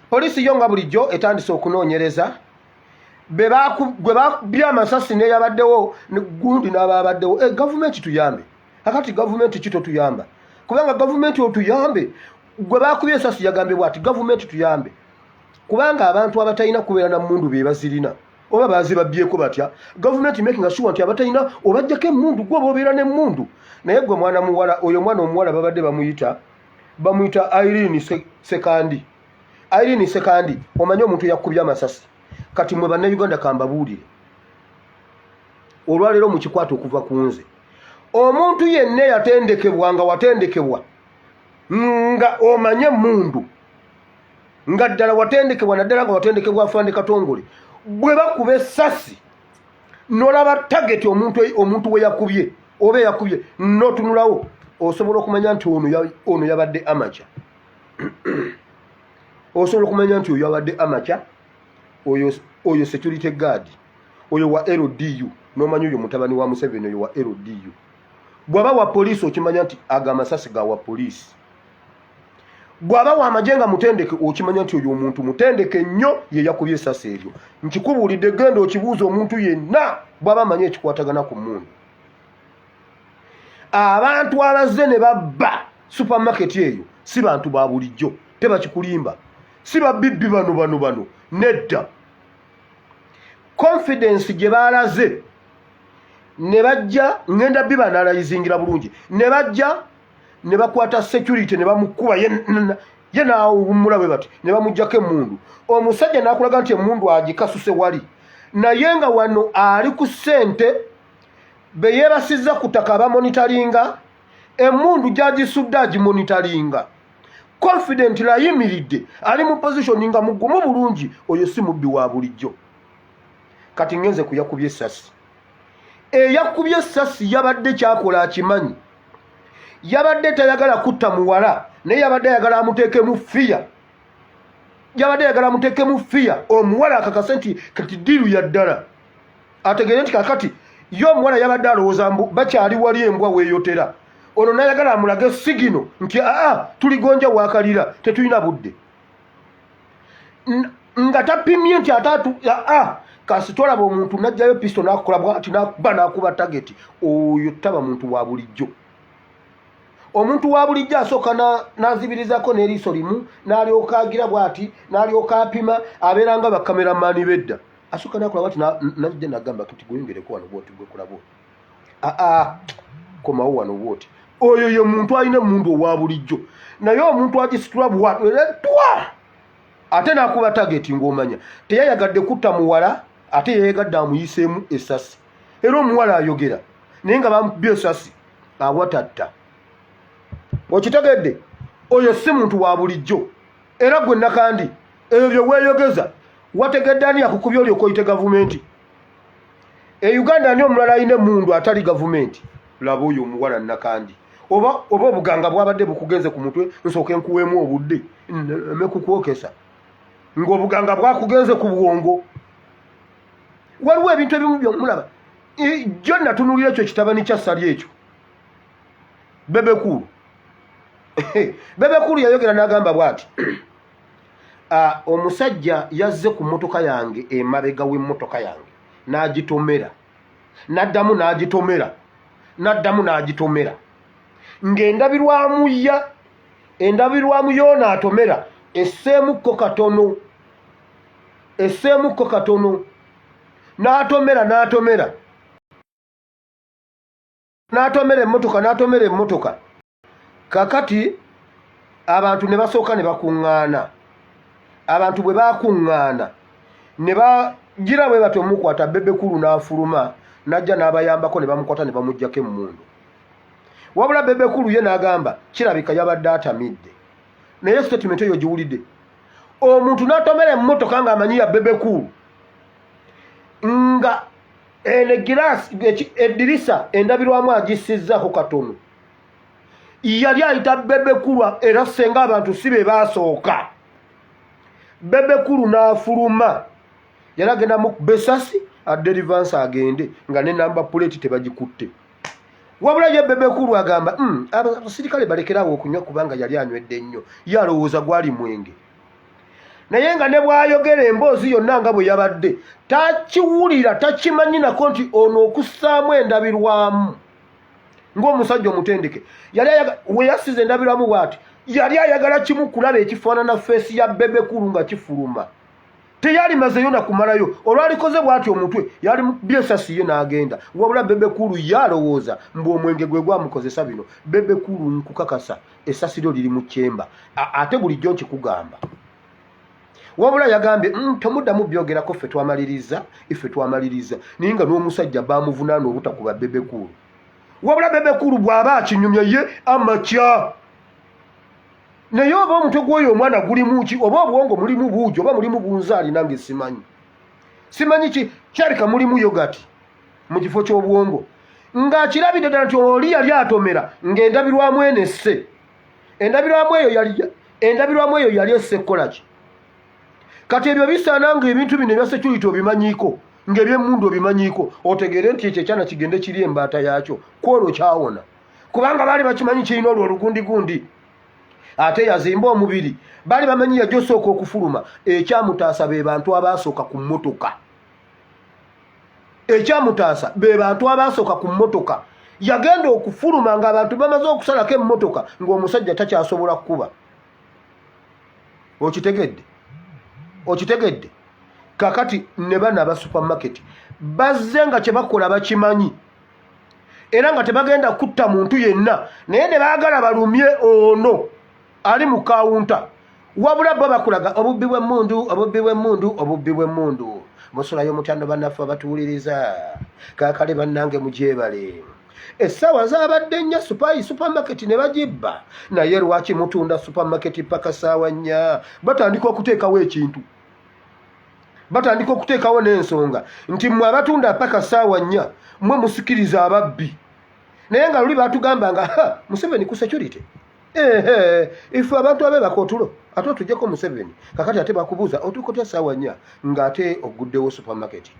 poliisi yo nga bulijjo etandise okunoonyereza gwe bakubye amasasi neyabaddewo gundi n'ababaddewo. Gavumenti tuyambe. Kakati gavumenti kito tuyamba. Kubanga gavumenti otuyambe, gwe bakubye esasi yagambye bwati gavumenti tuyambe. Kubanga abantu abatalina kubeera na mmundu be bazirina. Oba bazibabyeko batya. Gavumenti making sure nti abatalina obajjako emmundu gwe bobeera n'emmundu. Naye gwe mwana muwala, oyo mwana omuwala babadde bamuyita Irene Sekandi. Irene Sekandi, omanyi omuntu yakubye amasasi. Kati mwe bannayuganda kambabuulire. Olwaleero mu kikwata okuva ku nze. Omuntu yenna yatendekebwa nga watendekebwa nga omanye emmundu. Nga ddala watendekebwa naddala nga watendekebwa afande Katongole. Bwe bakuba essasi n'olaba target omuntu we yakubye oba yakubye n'otunulawo osobola okumanya nti ono yabadde amacha. Osobola okumanya nti oyo yabadde amacha, oyo security guard, oyo wa LDU, n'omanyi oyo mutabani wa Museveni, oyo wa LDU. Bw'aba wa poliisi okimanya nti aga amasasi ga wa poliisi. Bw'aba wa majenga mutendeke okimanya nti oyo omuntu mutendeke nnyo ye yakubye essasi eryo. Nkikubuulidde genda okibuuza omuntu yenna bw'aba amanyi ekikwatagana ku mmundu. Abantu abazze ne babba supermarket eyo si bantu ba bulijjo, tebakikulimba. Si babibbi bano nedda. Confidence gye baalaze ne bajja ngenda biba nalayizingira bulungi. Ne bajja ne bakwata security ne bamukuba ye naawummula bwe bati ne bamuggyako emmundu. Omusajja n'akulaga nti emmundu agikasuse wali. naye nga wano ali ku ssente be yeebasizza ku ttaka abamonitalinga, emmundu gy'agisudde agimonitalinga, confident ayimiridde ali mu position nga mugumu bulungi, oyo si mubbi wa bulijjo. Kati ngenze kuyakubye essasi. Eyakubye essasi yabadde kyakola akimanyi. Yabadde tayagala kutta muwala, naye yabadde ayagala amuteekemu fiya. Yabadde ayagala amuteekemu fiya. Omuwala akakase nti kati ddiru ya ddala. Ategeere nti kakati ye omuwala yabadde alowooza mbu bakyali wali embwa weeyotera. Ono nayagala amulage sigino nti tuligonja waakalira, tetulina budde. Nga tapimye nti ataatu kasi tolaba omuntu najjayo pisto n'akola bw'ati n'akuba n'akuba tageti, oyo taba muntu wa bulijjo. Omuntu wa bulijjo asooka n'azibirizako n'eriiso limu, n'alyoka agira bw'ati, n'alyoka apima, abeera nga bakameramaani bedda. Asooka n'akola bw'ati najja n'agamba nti gweyongereko wano bw'oti gwe kulabo. Komawo wano bw'oti. Oyo ye muntu alina emundu owa bulijjo. Naye omuntu agisitula bw'ati ereddwa ate n'akuba tageti ng'omanya. Teyayagadde kutta muwala, ate yeegadde amuyiseemu essasi. Era omuwala ayogera naye nga bamubye essasi awatatta. Okitegedde? Oyo si muntu wa bulijjo. Era gwe nakandi ebyo bye weeyogeza wategedde ani akukubye olyoka oyite gavumenti? Uganda ani omulala alina emundu atali gavumenti? Laba oyo omuwala nakandi. Oba obuganga bwabadde bukugenze ku mutwe nsooke nkuweemu obudde mekukwokesa ng'obuganga bwakugenze ku bwongo. Waliwo ebintu ebimu byomulaba. Jjo natunulira ekyo kitabani kya ssali ekyo. Bebekulu. Bebekulu yayogera n'agamba bw'ati. Omusajja yazze ku mmotoka yange emabega w'emmotoka yange n'agitomera. N'addamu n'agitomera. N'addamu n'agitomera. Ng'endabirwamu yoona atomera esseemukko katono. Esseemukko katono. N'atomera emmotoka. Kakati abantu ne basooka ne bakuŋŋaana. Abantu bwe bakuŋŋaana ne bagira bwe batyo mukwata Bebekulu n'afuluma n'ajja n'abayambako ne bamukwata ne bamuggyako emmundu. Wabula Bebekulu ye n'agamba kirabika yabadde atamidde. Naye statement eyo giwulidde. Omuntu n'atomera emmotoka ng'amanyi ya Bebekulu nga eddirisa endabirwamu agissizzaako katono. Yali ayita Bebekulu era senga abantu si be baasooka. Bebekulu n'afuluma. Yali agenda mu besasi aderivansi agende nga ne namba puleti tebagikutte. Wabula ye Bebekulu agamba abasirikale balekerawo okunywa kubanga yali anywedde nnyo. Yalowooza gwali mwenge. Naye nga ne bw'ayogera emboozi yonna nga bwe yabadde takiwulira, takimanyi nako nti ono okussaamu endabirwamu ng'omusajja omutendeke. We yasize endabirwamu bw'ati yali ayagala kimu kulaba ekifaanana feesi ya Bebekulu nga kifuluma. Teyali mazeyo na kumalayo. Olwalikoze bw'ati omutwe yali byesasi ye n'agenda. Wabula Bebekulu yalowooza mbu omwenge gwe gwamukozesa bino. Bebekulu nkukakasa essasiro liri mu kyemba. Ate bulijjo nkikugamba. Wabula yagambye tomuddamu byogerako ffe twamaliriza. Naye nga n'omusajja baamuvunaana obutakuba Bebekulu. Wabula Bebekulu bw'aba akinyumya ye amakya. Naye oba omutwe gw'oyo omwana gulimu ki, oba obwongo mulimu buugi, oba mulimu bunzaali nange simanyi. Simanyi ki kyalika mulimu yogati mu kifo ky'obwongo. Ng'akirabidde ddala nti oli yali atomera ng'endabirwamu eno esse. Endabirwamu eyo yali esse kukola ki? Kati ebyo bisaana ng'ebintu bino ebya security obimanyiiko, ng'ebyemmundu obimanyiiko, otegeere nti ekyo ekyana kigende kiri embaata yaakyo, kwolwo kyawona. Kubanga baali bakimanyi kirina olwo olugundi. Ate yazimba omubiri. Baali bamanyi yajja osooka okufuluma. Ekyamutaasa be bantu abaasooka ku mmotoka. Yagenda okufuluma ng'abantu bamaze okusalako emmotoka ng'omusajja takyasobola kukuba. Okitegedde? Kakati ne bana aba supermarket bazze nga kye bakola bakimanyi. Era nga tebagenda kutta muntu yenna. Naye ne baagala balumye ono ali mu kawunta. Wabula bo bakulaga obubbi bw'emmundu. musulayo mutando bannaffe abatuwuliriza kakale bannange mugyebale essaawa zaabadde nnya supermarket ne bagibba naye lwaki mutunda supermarket paka ssaawa nnya batandika okuteekawo ekintu batandika okuteekawo n'ensonga nti mmwe abatunda paka ssaawa nnya mmwe musikiriza ababbi naye nga luli batugambanga Museveni ku security ife abantu abebaka otulo ate otujjeko Museveni kakati ate bakubuuza otuuka essaawa nnya ng'ate oguddewo supermarket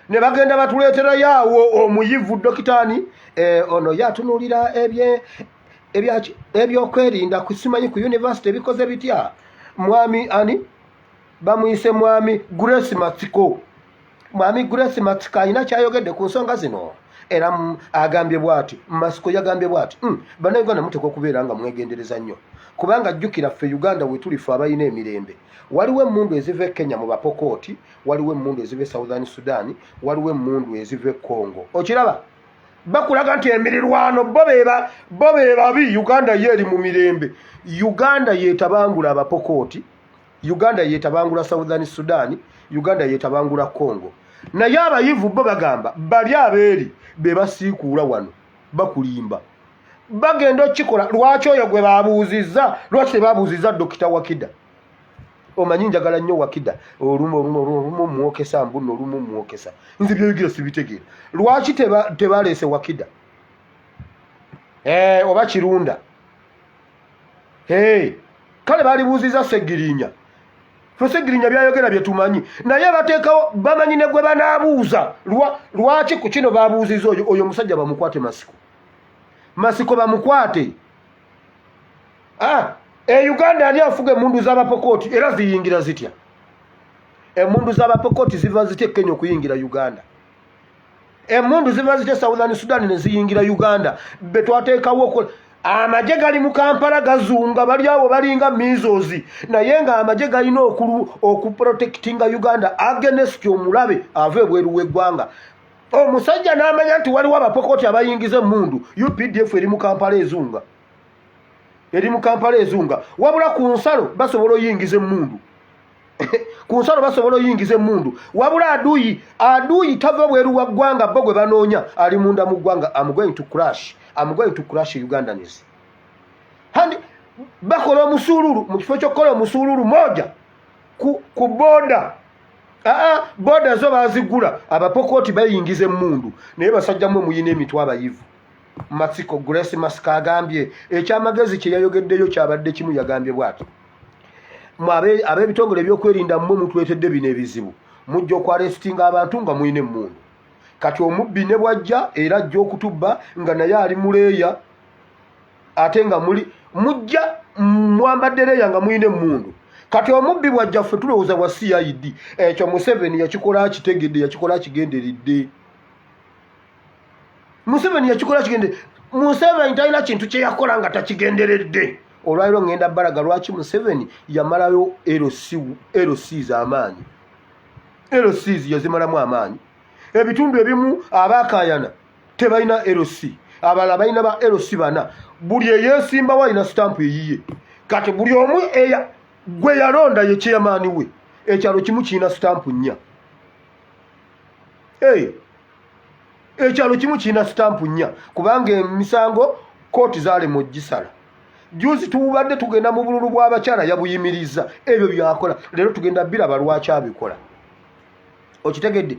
ne bagenda batuleeterayo awo omuyivu dokitaani ono yatunuulira ebyokwerinda simanyi ku university ebikoze bitya mwami ani bamuyise mwami Grace Matsiko mwami Grace Matsiko alina kyayogedde ku nsonga zino era agambye bw'ati Masiko yagambye bw'ati bannayuganda muteekwa okubeera nga mwegendereza nnyo kubanga jjukira ffe Uganda we tulifu abalina emirembe waliwo emmundu eziva e Kenya mu Bapokooti waliwo emmundu eziva e Southern Sudan waliwo emmundu eziva e Congo okiraba bakulaga nti emirirwano bo be babi Uganda yeeri mu mirembe Uganda yeetabangula Abapokooti Uganda yeetabangula Southern Sudan Uganda yeetabangula Congo naye abayivu bo bagamba bali abeeri be basiikuula wano bakulimba bagenda okikola lwaki oyo gwe babuuzizza lwaki tebabuuzizza Dokita Wakida omanyi njagala nnyo Wakida olumu mwokesa mbuno olumu mwokesa nze byoyigira sibitegeera lwaki tebaleese Wakida oba Kirunda kale balibuuzizza Segirinya Segirinya byayogera bye tumanyi naye bateekawo bamanyi ne gwe banaabuuza lwaki ku kino babuuzizza oyo musajja bamukwate Masiko bamukwate Uganda ali afuga emmundu z'Abapokooti era ziyingira zitya emmundu z'Abapokooti ziva zitya Kenya okuyingira Uganda emmundu ziva zitya Southern Sudan ne ziyingira Uganda be twateekawo amagye gali mu Kampala gazunga bali awo balinga mizozi naye nga amagye galina okuprotectinga Uganda against omulabe ava ebweru w'eggwanga omusajja n'amanya nti waliwo Abapokooti abayingiza emmundu UPDF eri mu Kampala ezunga wabula ku nsalo basobola oyingiza emmundu ku nsalo basobola oyingiza emmundu wabula aduyi tava bweru wa ggwanga bo gwe banoonya ali munda mu ggwanga I'm going to crush Ugandans handi bakola omusululu mu kifo ky'okukola omusululu moja ku boda boda zo bazigula Abapokooti bayingiza emmundu naye basajja mwe muyina emitwe abayivu Matsiko Grace Masika agambye ekyamagezi kye yayogeddeyo kyabadde kimu yagambye bw'ati ab'ebitongole ebyokwerinda mmwe mutwetedde bino ebizibu mujja okwarestinga abantu nga muyina emmundu kati omubbi ne bwajja era ajja okutubba nga naye ali muleeya ate nga mujja mwambadde leeya nga muyina emmundu kati omubbi bwajja ffe tulowooza bwa CID ekyo Museveni yakikola akitegedde yakikola akigenderedde Museveni talina kintu kye yakola nga takigenderedde olwaliro ngenda balaga lwaki Museveni yamalayo LCs amaanyi LCs yazimalamu amaanyi ebitundu ebimu abakayana tebalina LC abalala balina ba LC bana buli eyeesimbawo alina stampu eyiye kati buli omu gwe yalonda ye kyeyamaani we ekyalo kimu kirina stampu nnya ekyalo kimu kirina stampu nnya kubanga emisango kooti zaalema ogisala juzi tubadde tugenda mu bululu bw'abakyala yabuyimiriza ebyo byakola leero tugenda biraba lwaki abikola okitegedde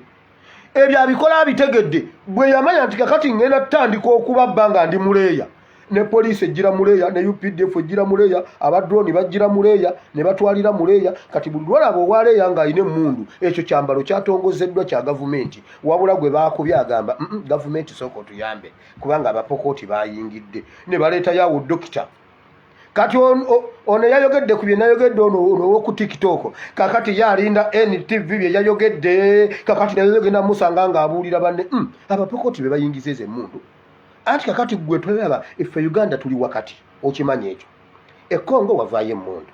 ebyo abikola abitegedde bwe yamanya nti kakati ngenda tutandika okubabba nga ndi muleeya ne poliisi ejjira muleeya ne UPDF ejjira muleeya abadroni bajjira muleeya ne batwalira muleeya kati buli lwalaba owaleeya ng'alina emmundu ekyo kyambalo kyatongozeddwa kya gavumenti wabula gwe baakubye agamba gavumenti sooka otuyambe kubanga Abapokooti bayingidde ne baleetayawo dokita kati ono yayogedde ku bye nayogedde ono owoku TikTok kakati yalinda NTV bye yayogedde kakati naye yogenda musanga ng'abuulira banne Abapokooti be bayingiza emmundu anti kakati gwe tulaba effe Uganda tuli wakati okimanya ekyo Congo wavaayo emmundu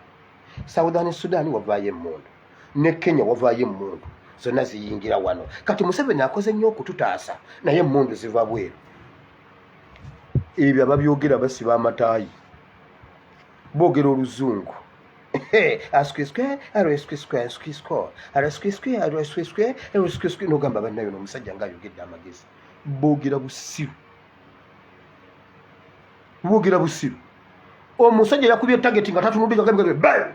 Southern Sudan wavaayo emmundu ne Kenya wavaayo emmundu zonna ziyingira wano kati Museveni akoze nnyo okututaasa naye emmundu ziva bweru ebyo ababyogera basiba amataayi boogera oluzungu Asquisque, aresquisque, squisco, aresquisque, aresquisque, aresquisque, no gamba banayo no musajja nga yogedde amagezi. Bogira busiru. Bogira busiru. Omusajja yakubye target nga tatunudde gabe bam.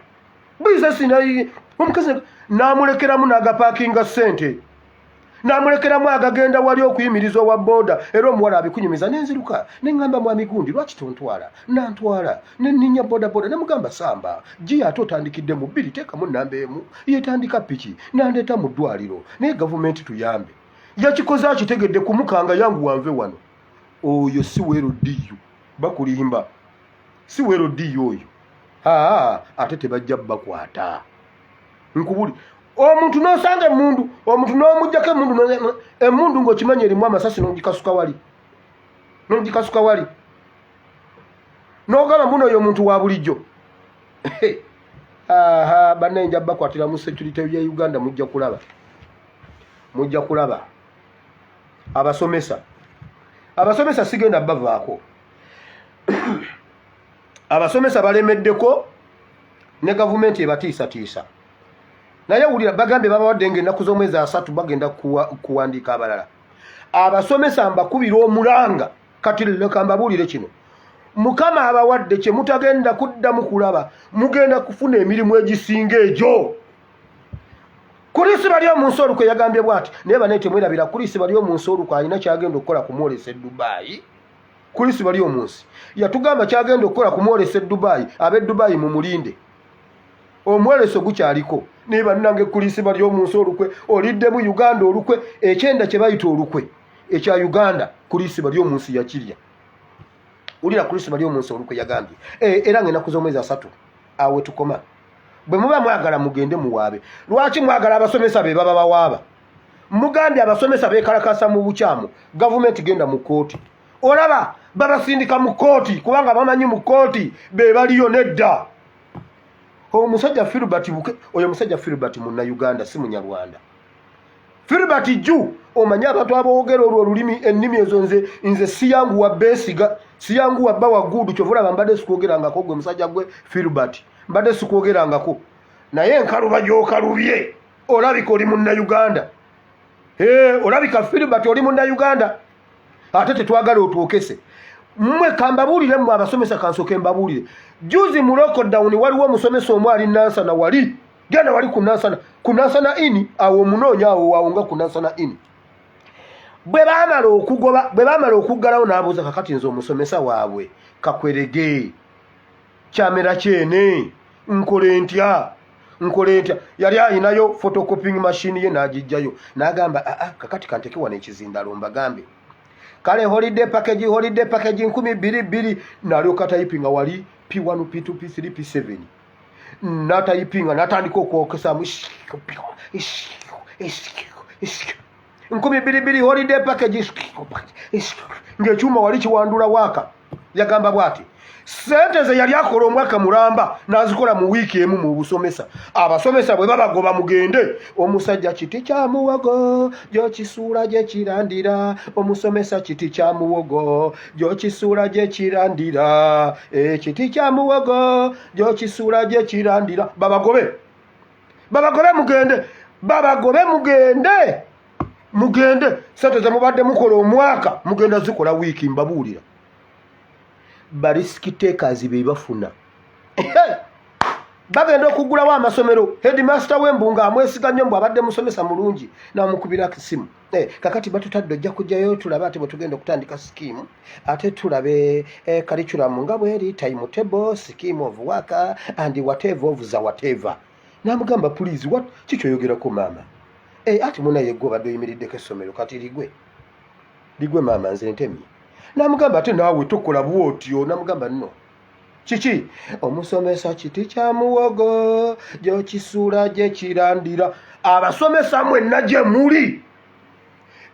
Business nayi omukazi namulekeramu n'agapakinga ssente. Namulekeramu agagenda wali okuyimiriza wa boda era omuwala abikunyumiza n'enziruka n'engamba mwami gundi lwaki tontwala nantwala nenninya boda namugamba samba gi ate otandikidde mu bbiri teekamu nnamba emu yetandika piki nandeeta mu ddwaliro naye gavumenti tuyambe yakikoze akitegedde kumukanga yangu wanve wano oyo si weero ddiyo bakulimba si weero ddiyo oyo ate tebajja bakwata nkubuli omuntu n'osanga emmundu omuntu n'omuggyako emmundu ng'okimanya erimu amasasi n'ogikasuka wali n'ogamba mbuno oyo omuntu wa bulijjo bannaye nja bakwatira mu security ya Uganda mujja kulaba abasomesa sigenda bavaako abasomesa balemeddeko ne gavumenti ebatiisatiisa naye wulira bagambye babawadde ng'ennaku z'omwezi 3 bagenda kuwandiika abalala abasomesa mbakubira omulanga kati leka mbabuulire kino mukama abawadde kye mutagenda kuddamu kulaba mugenda kufuna emirimu egisinga egyo kulisi bali omunsi olukwe yagambye bw'ati naye banaye temwerabira kulisi bali omunsi olukwe alina kyagenda okukola kumwolesa Dubai kulisi bali omunsi yatugamba kyagenda okukola kumwolesa Dubai ab'e Dubai mu mulinde omwoleso gukyaliko naye bannange kulisi bali omunsi olukwe olidde mu Uganda olukwe ekyenda kye bayita olukwe ekya Uganda kulisi bali omunsi yakirya ulira kulisi bali omunsi olukwe yagambye era ng'ennaku z'omwezi 3 awe tukoma bwe muba mwagala mugende muwaabe lwaki mwagala abasomesa be baba bawaaba mugambye abasomesa beekalakasa mu bukyamu gavumenti genda mu kooti olaba babasindika mu kooti kubanga bamanyi mu kooti be baliyo nedda omusajja Filbert Buke oyo musajja Filbert munna Uganda si munyarwanda Filbert ju omanyi abantu aboogera olwo olulimi ennimi ezo nze siyangu wa besiga siyangu wa bawa gudu kyovula bambadde sikwogerangako gwe musajja gwe Filbert mbadde sikwogerangako naye enkaluba gy'okalubye olabika oli munna Uganda olabika Filbert oli munna Uganda ate tetwagala otwokese mmwe kambabuulire mmwe abasomesa kansooke mbabuulire juzi mu lockdown waliwo omusomesa omu ali nansana wali genda wali ku nansana ini awo omunoonya awo wawonga ku nansana ini bwe baamala okuggalawo n'abuuza kakati nze omusomesa waabwe kakwerege kyamera kyene nkole ntya yali ayinayo photocopying machine ye n'agijjayo n'agamba kakati kanteke wano ekizindalo mbagambe kale holiday package 2,200 nalyoka typinga wali P1 P2 P3 P7 natayipinga natandika okwokesamu 2,200 holiday package ng'ekyuma wali kiwandula waaka yagamba bw'ati sente ze yali akola omwaka mulamba n'azikola mu wiiki emu mu busomesa abasomesa bwe babagoba mugende omusajja kiti kya muwogo gy'okisuula gye kirandira omusomesa kiti kya muwogo gy'okisuula gye kirandira kiti kya muwogo gy'okisuula gye kirandira babagobe mugende sente ze mubadde mukola omwaka mugenda zikola wiiki mbabuulira bariski takers be bafuna bagenda okugulawo amasomero headmaster w'embunga amwesiga nnyo mbw abadde musomesa mulungi n'amukubira simu kakati batutadde ojja kujjayo tulabe ate bwe tugenda okutandika scheme ate tulabe curriculum nga bweri timetable scheme of work and whatever of the whatever n'amugamba please what kikyoyogerako maama ati munaye gwe obadde oyimiriddeko essomero kati ligwe maama nze ntemye namugamba ate naawe tokola bwotyo namugamba nno kiki omusomesa kiti kya muwogo gy'okisuula gye kirandira abasomesa mwenna gye muli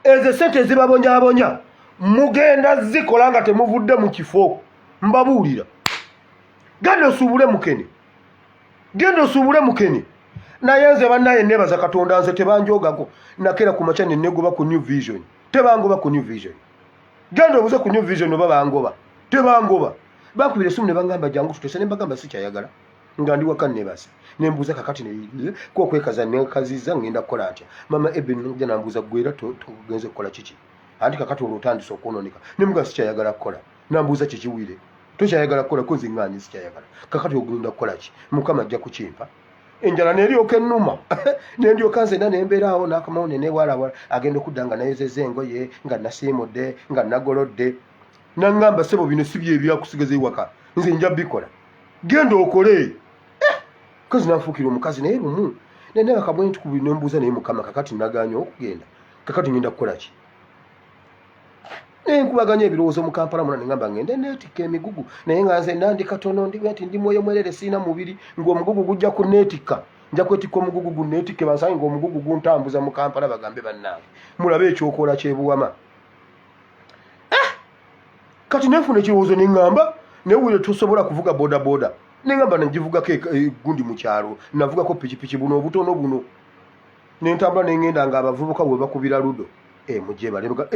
ezo sente zibabonyaabonya mugenda zikola nga temuvudde mu kifo mbabuulira genda osuubule mukene naye nze bannaye nebaza katonda nze tebanjogako nakera ku makya nennegoba ku New Vision tebangoba ku New Vision genda obuze ku New Vision oba bangoba tebangoba bakubira esimu ne bangamba jangu tutese ne bagamba sikyayagala nga ndi waka nebase nembuuza kakati ne ko kwekaza nekaziza ngenda kukola atya mama Eben nja nambuuza gwera tugenze kukola kiki anti kakati olwo otandise okwonooneka nemuga sikyayagala kukola nambuuza kikiwire tokyayagala kukola kozi ŋŋaanyi sikyayagala kakati ogenda kukola ki mukama ajja kukimpa enjala neryoka ennuma nendyoka nzena nembeeraawo n'akamawone newalawala agenda okudda nga nayozeza engoye nga nasiimudde nga nagolodde naŋŋamba sebo bino si byebyakusigaza ewaka nze nja bikola genda okole kazi nanfuukira omukazi naye lumu nene akabwentukubi nembuuza naye mukama kakati naganya okugenda kakati ngenda kukola ki nenkubaganya ebirowoozo mu Kampala muna neŋŋamba ngende neetikka emigugu naye nga nze nandi katono ndiwe nti ndi mwoyo mwerere siina mubiri ng'omugugu gujja kuneetikka nja kwetikka omugugu gunneetikke bansange ng'omugugu guntambuza mu Kampala bagambe bannange mulabe ekyokola kyebuwama kati nenfuna ekirowoozo neŋŋamba newuire tosobola kuvuga bodaboda neŋŋamba negivugako egundi mu kyalo navugako pikipiki buno obutono buno nentambula neŋŋenda nga abavubuka bwe bakubira ludo mujje balebaga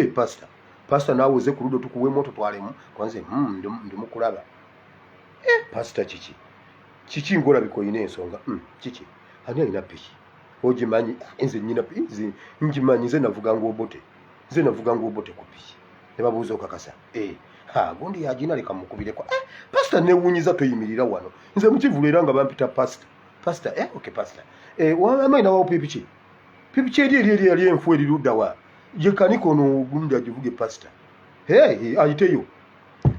pasita naawe oze ku ludo tukuwe moto twalemu kwanze ndimukulaba pasita kiki ngolabika oyina ensonga kiki ani alina piki ogimanyi nze nyina nze ngimanyi nze navuganga obote ku piki ne babuuza okakasa gundi yagina leka mukubireko pasita newunyiza toyimirira wano nze mukivulu era nga bampita pasita okay pasita wamaina wawo pipiki eri yali enfu eriruddawa jekaniko no gundi agivuge pasita ayiteyo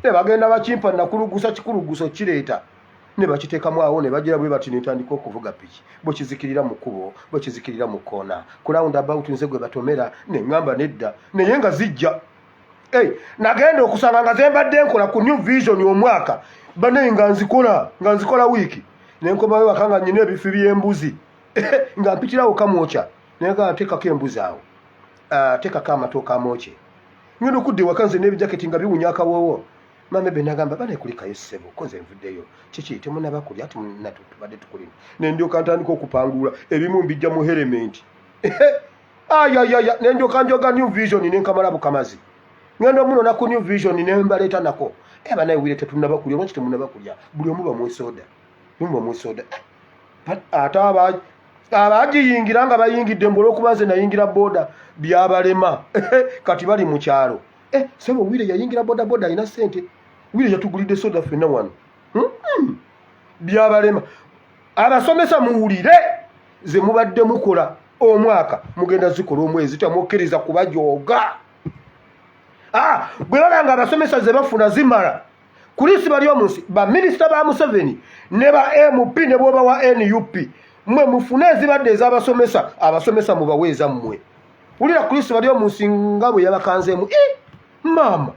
ne bagenda bakimpa nakulugusa kikuluguso kireeta ne bakiteekamu awo ne bagira bwe bati netandika okuvuga piki bwekizikirira mu kkubo bwekizikirira mu koona ku round about nze gwe batomera neŋŋamba nedda naye nga zijja nagenda okusanga nga zembadde nkola ku New Vision omwaka banaye nga nzikola wiiki nenkomayo waka nga nyina ebifi by'embuzi nga mpitirawo kamwokya naye nga nteekako embuzi awo teekako amatooka amwokye ngenda okudda ewaka nze n'ebijaketi nga biwunya akawoowo mama be nagamba bane kulikayo ssebo ko nze nvuddeyo kiki temunaba kulya ati tubadde tukulina nendyoka ntandika okupangula ebimu mbijja mu elementi ayayaya nendyoka njoga New Vision nenkamala bukamazi ngenda omuno ku New Vision nembaleeta nako banaye wire tetunaba kulya lwaki temunaba kulya buli omu bamwesoda ate abagiyingira nga bayingidde mbula okuba nze nayingira boda byabalema kati bali mu kyalo sebo wire yayingira boda alina ssente wire yatugulidde soda ffenna wano byabalema abasomesa muwulire ze mubadde mukola omwaka mugenda zikola omwezi tamukkiriza kubajooga bwe balanga abasomesa ze bafuna zimala kulisi bali omunsi baminisita ba Museveni ne ba MP ne bwoba wa NUP mwe mufune ezibadde abasomesa mubaweeza mmwe wulira kulisi bali omunsi nga bwe yabakanzeemu maama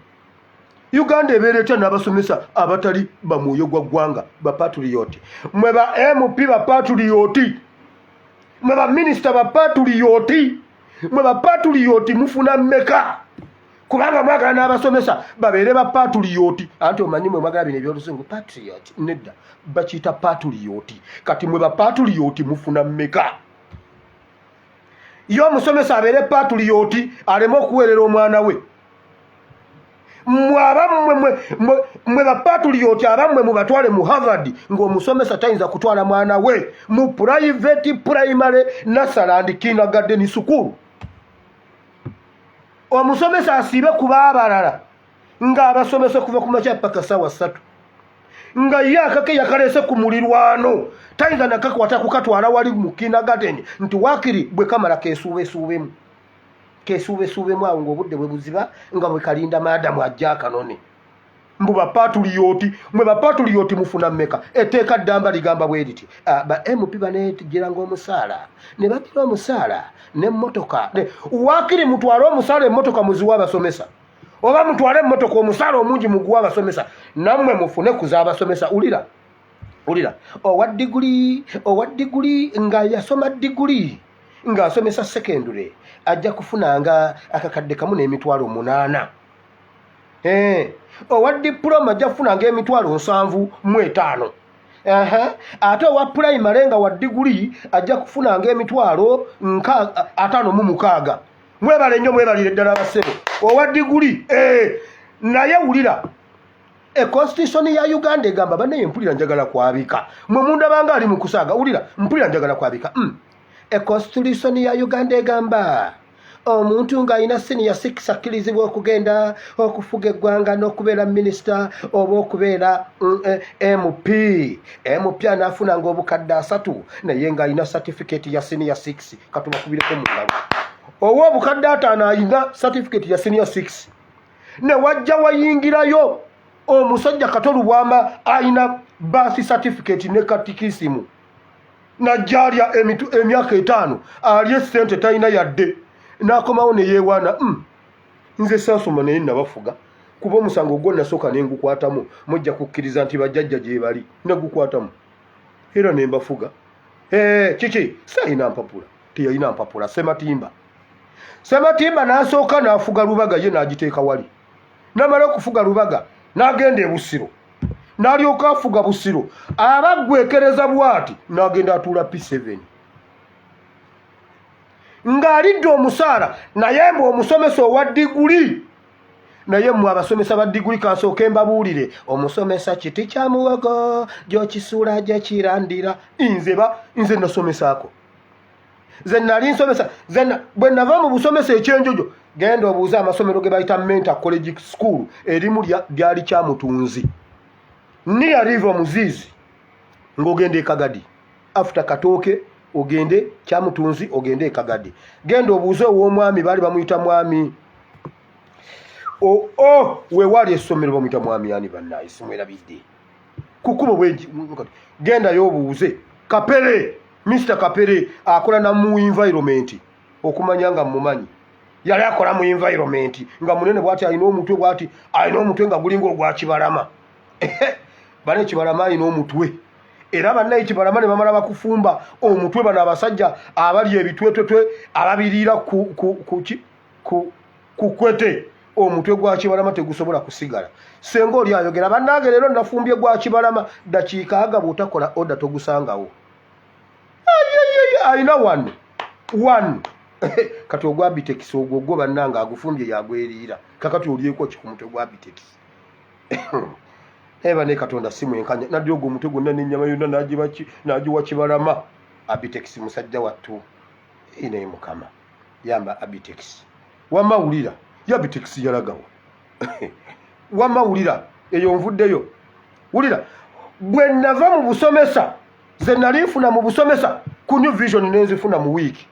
Uganda ebeereta n'abasomesa abatali bamwoyo gwa ggwanga bapatriyoti mwe ba MP bapatriyoti mwe baminisita bapatriyoti mwe bapatriyoti mufuna mmeka kubanga mwagala n'abasomesa babeere bapatriyoti anti omanyi mwe mwagala bino ebyoluzungu patriot nedda bakiyita patriyoti kati mwe bapatriyoti mufuna mmeka yo omusomesa abeere patriyoti aleme okuweerera omwana we mwe bapatriyoti abammwe mubatwale mu Harvard ng'omusomesa tayinza kutwala mwana we mu private primary nursery and kindergarten school omusomesa asiibe kuba abalala nga abasomesa kuva ku makya paka sawa 3 nga ye akake yakaleese ku mulirwano tayinza nakakwata kukatwala wali mu kindergarten nti wakiri bwe kamala kesuubesuubemu awo ng'obudde bwe buziba nga bwe kalinda maadamu ajja akanone mbu bapatriyoti mwe bapatriyoti mufuna mmeka etteeka ddamba ligamba bwe riti ba MP baneetigera ng'omusaala ne batira omusaala n'emmotoka wakiri mutwale omusaala emmotoka muziwa abasomesa oba mutwale emmotoka omusaala omungi muguwa abasomesa nammwe mufune kuza abasomesa ulira owa diguli nga yasoma diguli ng'asomesa secondary ajja kufunanga akakadde kamu n'emitwalo 8 owa diploma ajja kufunanga emitwalo 7.5 ate owa primary nga wa diguli ajja kufunanga emitwalo 56 mwebale nnyo mwebalire ddala abasebo owa diguli naye wulira Constitution ya Uganda egamba banaye mpulira njagala kwabika mwe mundabanga ali mu kusaaga ulira mpulira njagala kwabika Constitution ya Uganda egamba omuntu nga alina senior 6 akkirizibwa okugenda okufuga eggwanga n'okubeera minisita oba okubeera MP anaafuna ng'obukadde 3 naye ng'alina certificate ya senior 6 katubakubireko mu ngalo owa obukadde 5 alina certificate ya senior 6 ne wajja wayingirayo omusajja katolubwamba alina birth certificate ne katikisimu najjalya emyaka 5 alye sente talina yadde n'akomawo ne yeewaana nze saasoma naye nabafuga kuba omusango gwo nasooka ne ngukwatamu mujja kukkiriza nti bajjajja gye bali nagukwatamu era ne mbafuga kiki sayina mpapula teyalina mpapula sematimba n'asooka n'afuga Lubaga ye n'agiteeka wali n'amala okufuga Lubaga n'agenda e Busiro n'alyoka afuga Busiro abaggwekereza bw'ati n'agenda atuula P7 ng'alidde omusaala naye mwe omusomesa owa diguli naye mmwe abasomesa ba diguli kansooke mbabuulire omusomesa kiti kya muwogo gy'okisuula gye kirandira nze nasomesaako ze nali nsomesa bwe nava mu busomesa ekyenjojo genda obuuze amasomero ge bayita Mental College School erimu lyali Kyamutunzi niya riva Muzizi ng'ogenda e Kagadi after Katooke ogende Kyamutunzi ogende e Kagadi genda obuuze ow'omwami baali bamuyita mwami we wali essomero bamuyita mwami ani bannaye simwerabidde kukubo bweji genda y'obuuze Kapere Mr. Kapere akola na mu environment okumanya nga mumanyi yali akola mu environment nga munene bwati alina omutwe bwati alina omutwe nga gulinga ogwa Kibalama bane Kibalama alina omutwe era bannaye Kibalama ne bamala bakufumba omutwe bano abasajja abali ebitwetwetwe ababiriira ku kwete omutwe gwa Kibalama tegusobola kusigala senga oli ayogera bannange leero nafumbye gwa Kibalama dakiika aga bw'otakola order togusangawo alina one kati ogwa bitekisi ogwo bannanga agufumbye yagweriira kakati olyeko ki ku mutwe gwa bitekisi eba ne Katonda simwenkanya nadde ogwo omutwe gwonna n'ennyama yonna n'agiwa Kibalama abitekisi musajja wattu naye Mukama yamba abitekisi wamawulira ya bitekisi yalagawa wamawulira eyo nvuddeyo wulira bwe nava mu busomesa ze nali nfuna mu busomesa ku New Vision nenzifuna mu wiiki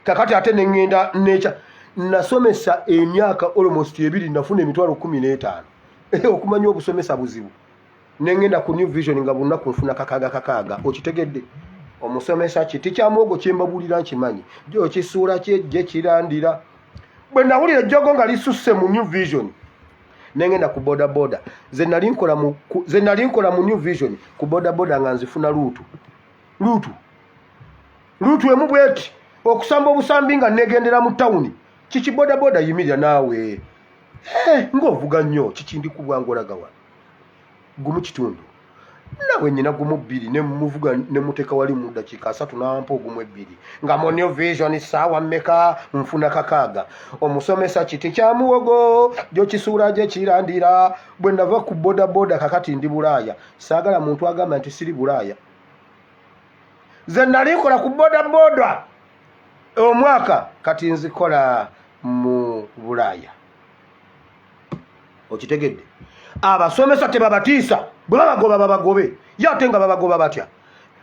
kakati ate nengenda necha nasomesa emyaka almost 2 nafuna emitwalo 15 okumanya obusomesa buzibu nengenda ku New Vision nga bonna kunfuna kakaaga okitegedde omusomesa kiti kya mwogo kyembabulira nkimanyi gyo kisuula kye kirandira bwe nawulira ejjogo nga lisusse mu New Vision nengenda ku boda ze nali nkola mu New Vision ku boda nga nzifuna luutu emu bweti okusamba obusambi nga negendera mu tawuni kiki boda yimirira naawe ng'ovuga nnyo kikindi ku bwangolagawa gumu kitundu nawe nyina gumu 2 ne muvuga ne muteeka wali mu dakiika 3 n'ampa ogumu 2 nga mu New Vision saawa mmeka nfuna kakaaga omusomesa kiti kya muwogo gyo kisuula gye kirandira bwe ndava ku boda kakati ndi Bulaaya saagala muntu agamba nti siri Bulaaya ze nali nkola ku boda omwaka kati nzikola mu Bulaaya okitegedde abasomesa tebabatiisa bwe babagobe yate nga babagoba batya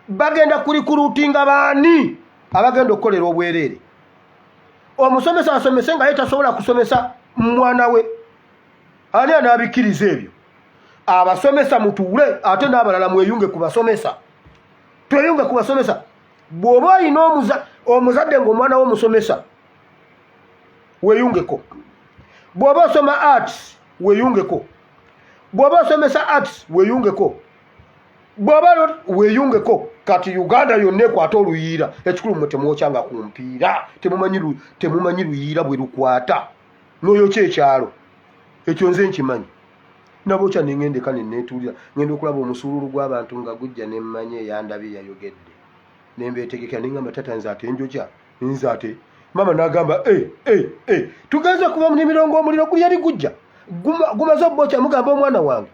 bagenda kurikurutinga baani abagenda okukolera obwereere omusomesa asomese nga ye tasobola kusomesa mwana we ani anaabikiriza ebyo abasomesa mutuule ate n'abalala mweyunge ku basomesa tweyunge ku basomesa bw'oba olina omuzadde ng'omwana w'omusomesa weeyungeko bw'oba osoma arts weeyungeko bw'oba osomesa arts weeyungeko bw'oba weeyungeko kati Uganda yonna ekwata oluyiira ekikulu mmwe temwokyanga ku mpiira temumanyi luyiira bwe lukwata n'oyokya ekyalo ekyo nze nkimanyi nabokya nengenda eka neneetuulira ngenda okulaba omusuululu gw'abantu nga gujja nemmanye eyandabye yayogedde nembeetegekera nengamba tata nze ate njokya nze ate mama n'agamba tugenze kuba mu mirongo omuliro guli yali gujja gumaze obbokya mugamba omwana wange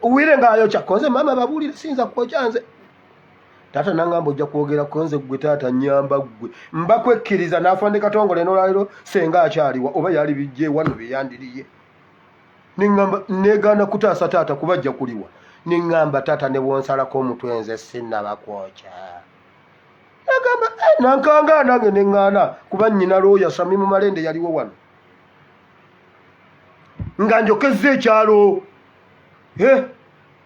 wire ng'ayokya konze maama babuulire siyinza kwokyanze. Taata nangamba ojja kwogera konze gwe taata nyamba gwe mba kwekkiriza n'afande Katongole n'olwaliro senga akyaliwa oba yali bijje wano beyandiriye. Ningamba negaana kutaasa taata kubajja kuliwa. Ningamba taata ne bwonsalako omutwe nze sinnaba kwokya. Nagamba nankanga nange neŋŋaana kuba nnyina looya Sami mu Malende yaliwo wano. Nga njokeza ekyalo.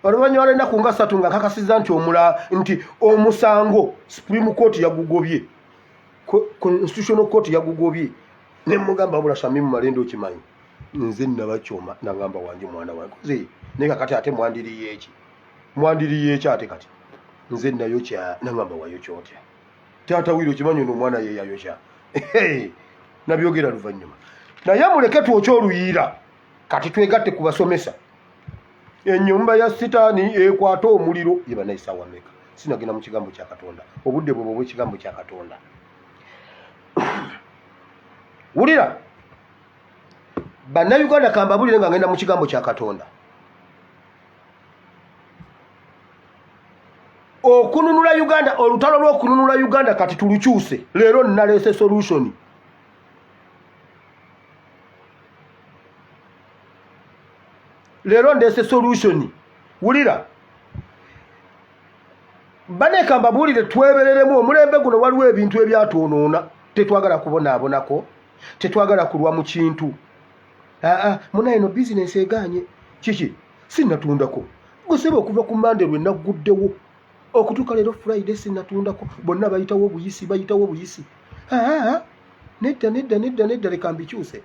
Oluvannyuma lw'ennaku nga 3 nga nkakasizza nti omusango Supreme Court yagugobye. Constitutional Court yagugobye. Ne mugamba bula Sami mu Malende okimanyi. Nze nabakyoma nagamba wange mwana wange. Nze naye kakati ate mwandiriye eki? Mwandiriye eki ate kati? Nze nayokya nagamba wayokya otya? Taata wiro kimanyi ono omwana ye yayokya. Nabyogera luvannyuma. Naye muleke twokya oluyiira kati twegatte ku basomesa. Ennyumba ya sitaani ekwata omuliro ye banayisa wameka. Sinagenda mu kigambo kya Katonda. Obudde bwo bw'ekigambo kya Katonda. Wulira. Bannayuganda kambabulire nga ngenda mu kigambo kya Katonda. Okununula Uganda, olutalo lw'okununula Uganda kati tulukyuse. Leero naleese solution. Leero ndeese solution. Wulira. Baneka mbabuulire twebereremu omulembe guno waliwo ebintu ebyatwonoona. Tetwagala kubonaabonako. Tetwagala kulwa mu kintu. Muna eno business eganye. Kiki? Sinnatundako. Gusebe okuva ku Monday lwe nagguddewo. Okutuuka leero Friday sinnatundako. Bonna bayitawo buyisi. Nedda leka mbikyuse.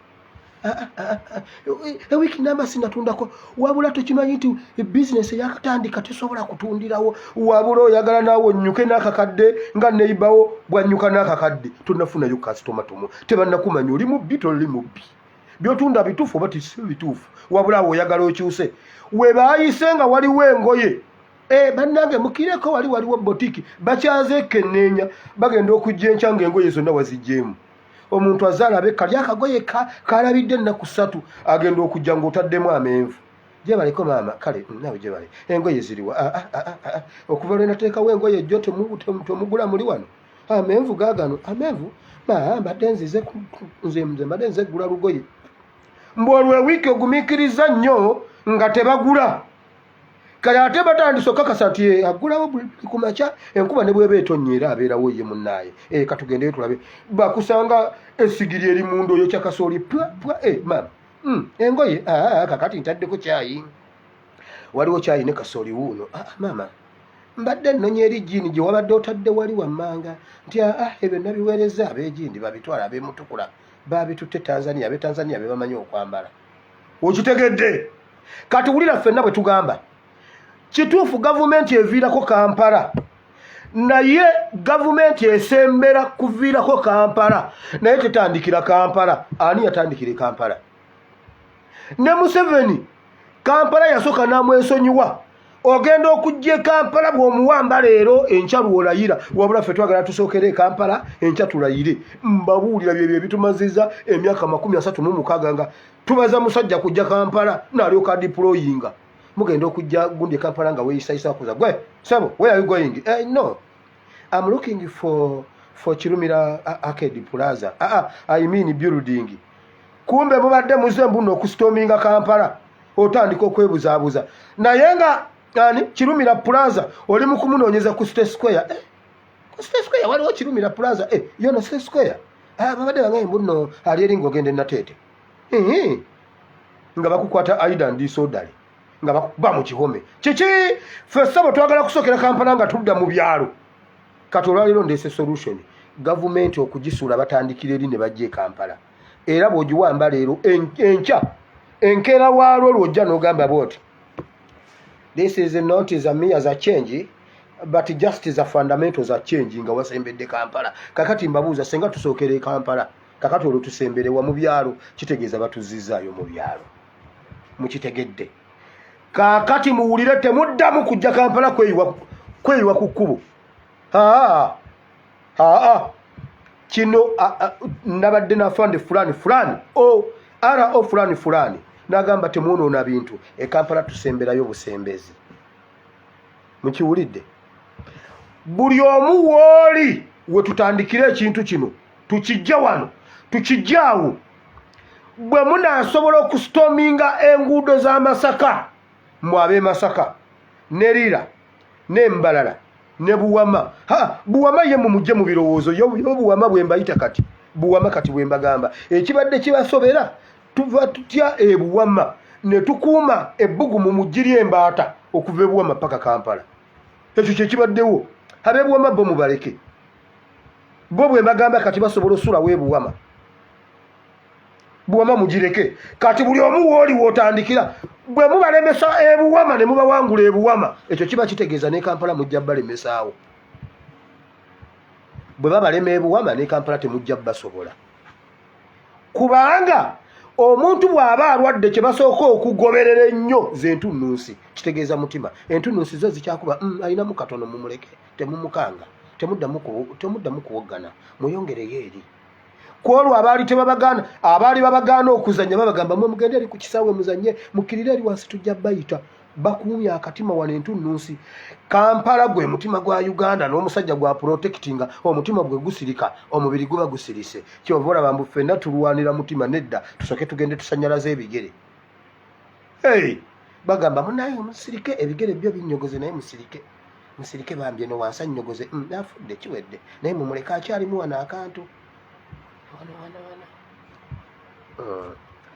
Ewiki namba sinnatundako. Wabula tokimanyi nti business yakatandika tesobola kutundirawo. Wabula oyagala naawe onnyuke n'akakadde nga neibawo bwannyuka n'akakadde. Tonnafunayo kasitoma tomo. Tebannakumanya oli mubbi toli mubbi. Byotunda bituufu oba si bituufu. Wabula awo oyagala okyuse. We baayise nga waliwo engoye. Bannange mukireko waliwo botiki. Bakyaze kenneenya. Bagenda okujja enkya ng'engoye zonna waziggyemu. Omuntu azaala abe kali akagoye kalabidde ennaku 3 agenda okujja ng'otaddemu amenvu. Gye baliko maama kale nawe gye bali. Engoye ziriwa. Okuva lwe nateekawo engoye jjo temugula muli wano. Amenvu gaagano. Amenvu? Mbadde nze gula lugoye. Mbwolwe wiiki ogumiikiriza nnyo nga tebagula. Kale ate batandise okakasa nti agulawo buli kumakya enkuba ne bweba etonnyera abeerawo ye munnaaye. Katugendeyo tulabe. Bakusanga essigiri eri mu ndo yokya kasooli maama. Engoye kakati ntaddeko kyayi. Waliwo kyayi ne kasooli wuuno. Maama mbadde nnonya eri jjiini gye wabadde otadde wali wammanga nti ebyo nabiweereza ab'ejjindi babitwala ab'emutukula babitutte Tanzania ab'etanzania be bamanyi okwambala. Okitegedde? Kati wulira ffenna bwe tugamba kituufu gavumenti eviirako Kampala naye gavumenti esembera kuviirako Kampala naye tetandikira Kampala. Ani yatandikira Kampala? Ne Museveni Kampala yasooka n'amwesonyiwa. Ogenda okujja Kampala bw'omuwamba leero enkya lw'olayira. Wabula ffe twagala tusookere Kampala enkya tulayire. Mbabuulira byebyo ebitumaziza emyaka 36 nga tubaza musajja kujja Kampala n'alyoka deployinga. Mugenda okujja gundi Kampala nga weeyisayisa kuza. Gwe sabo, where are you going? No, I'm looking for Kirumira Arcade Plaza. I mean building. Kumbe mubadde muzembu n'okusitominga Kampala. Otandika okwebuzaabuza. Naye nga Kirumira Plaza oli mu kumunoonyeza ku State Square. Ku State Square waliwo Kirumira Plaza. Yono State Square. Babadde bangaye mbuno ali eri ng'ogende Nateete. Nga bakukwata Aida Ndisodali. Nga bakuba mu kihome. Kiki ffe sabo twagala kusookera Kampala nga tudda mu byalo. Kati olwaliro ndeese solution. Gavumenti okugisuula batandikira eri ne bajja Kampala. Era bw'ogiwamba leero enkya enkeera waalwo lw'ojja n'ogamba bw'oti. This is not as a me as a change, but just as a fundamentals are changing nga wasembedde Kampala. Kakati mbabuuza senga tusookere Kampala. Kakati olwo tusemberewa mu byalo kitegeeza batuzizaayo mu byalo. Mukitegedde. Kakati muwulire temuddamu kujja Kampala kweyiwa ku kkubo. Kino nabadde na fande fulani fulani. RO fulani fulani. n'agamba temwonoona bintu e Kampala tusemberayo busembezi. Mukiwulidde? Buli omu wooli we tutandikira ekintu kino tukijja wano tukijjaawo bwe munaasobola okusitominga enguudo z'Amasaka mu ab'e Masaka ne Lira ne Mbalala ne Buwama. Buwama ye mumujje mu birowoozo yo Buwama bwe mbayita kati Buwama kati bwe mbagamba ekibadde kibasobera tuva tutya e Buwama ne tukuuma ebbugumu mu ggi ly'embaata okuva e Buwama paka Kampala. Ekyo kye kibaddewo. Ab'e Buwama bo mubaleke bo bwe mbagamba kati basobola osulawo e Buwama. Buwama mugireke kati buli omu wooli wootandikira bwe mubalemesa e Buwama ne mubawangula e Buwama ekyo kiba kitegeeza ne Kampala mujja balemesaawo. Bwe babalema e Buwama ne Kampala temujja basobola kubanga omuntu bw'aba alwadde kye basooka okugoberera ennyo z'entunnunsi kitegeeza mutima. Entunnunsi zo zikyakuba alinamu katono mumuleke temumukanga temuddamu kuwoggana mweyongereyo eri. Kwolwo abaali tebabagaana abaali babagaana okuzannya babagamba mwe mugende eri ku kisaawe muzannye mukkirire eri wansi tujja bayita bakumye akatima wano entunnunsi. Kampala gwe mutima gwa Uganda n'omusajja gwa protectinga omutima gwe gusirika omubiri guba gusirise. Kyova olaba mbu ffenna tulwanira mutima nedda tusoke tugende tusanyalaza ebigere. Bagamba munaye omusirike ebigere byo binyogoze naye musirike bambye no wansi annyogoze afudde kiwedde naye mumuleka akyalimu wano akantu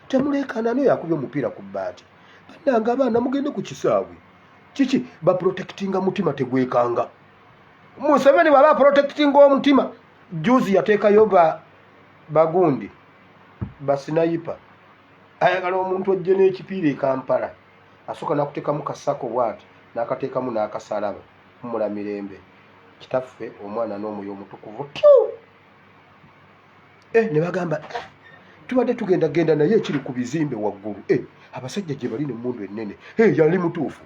temulekana naye yakubye omupiira ku bbaati. Bannanga abaana mugende ku kisaawe kiki baprotectinga mutima tegwekanga. Museveni baba protectinga omutima juzi yateekayo bagundi basinayipa ayagala omuntu ojje n'ekipiira e Kampala asooka nakuteekamu kasako bwati n'akateekamu n'akasalaba Omuleembe kitaffe omwana n'omwoyo omutukuvu ne bagamba tubadde tugenda naye ekiri ku bizimbe waggulu abasajja gye bali n'emmundu ennene yali mutuufu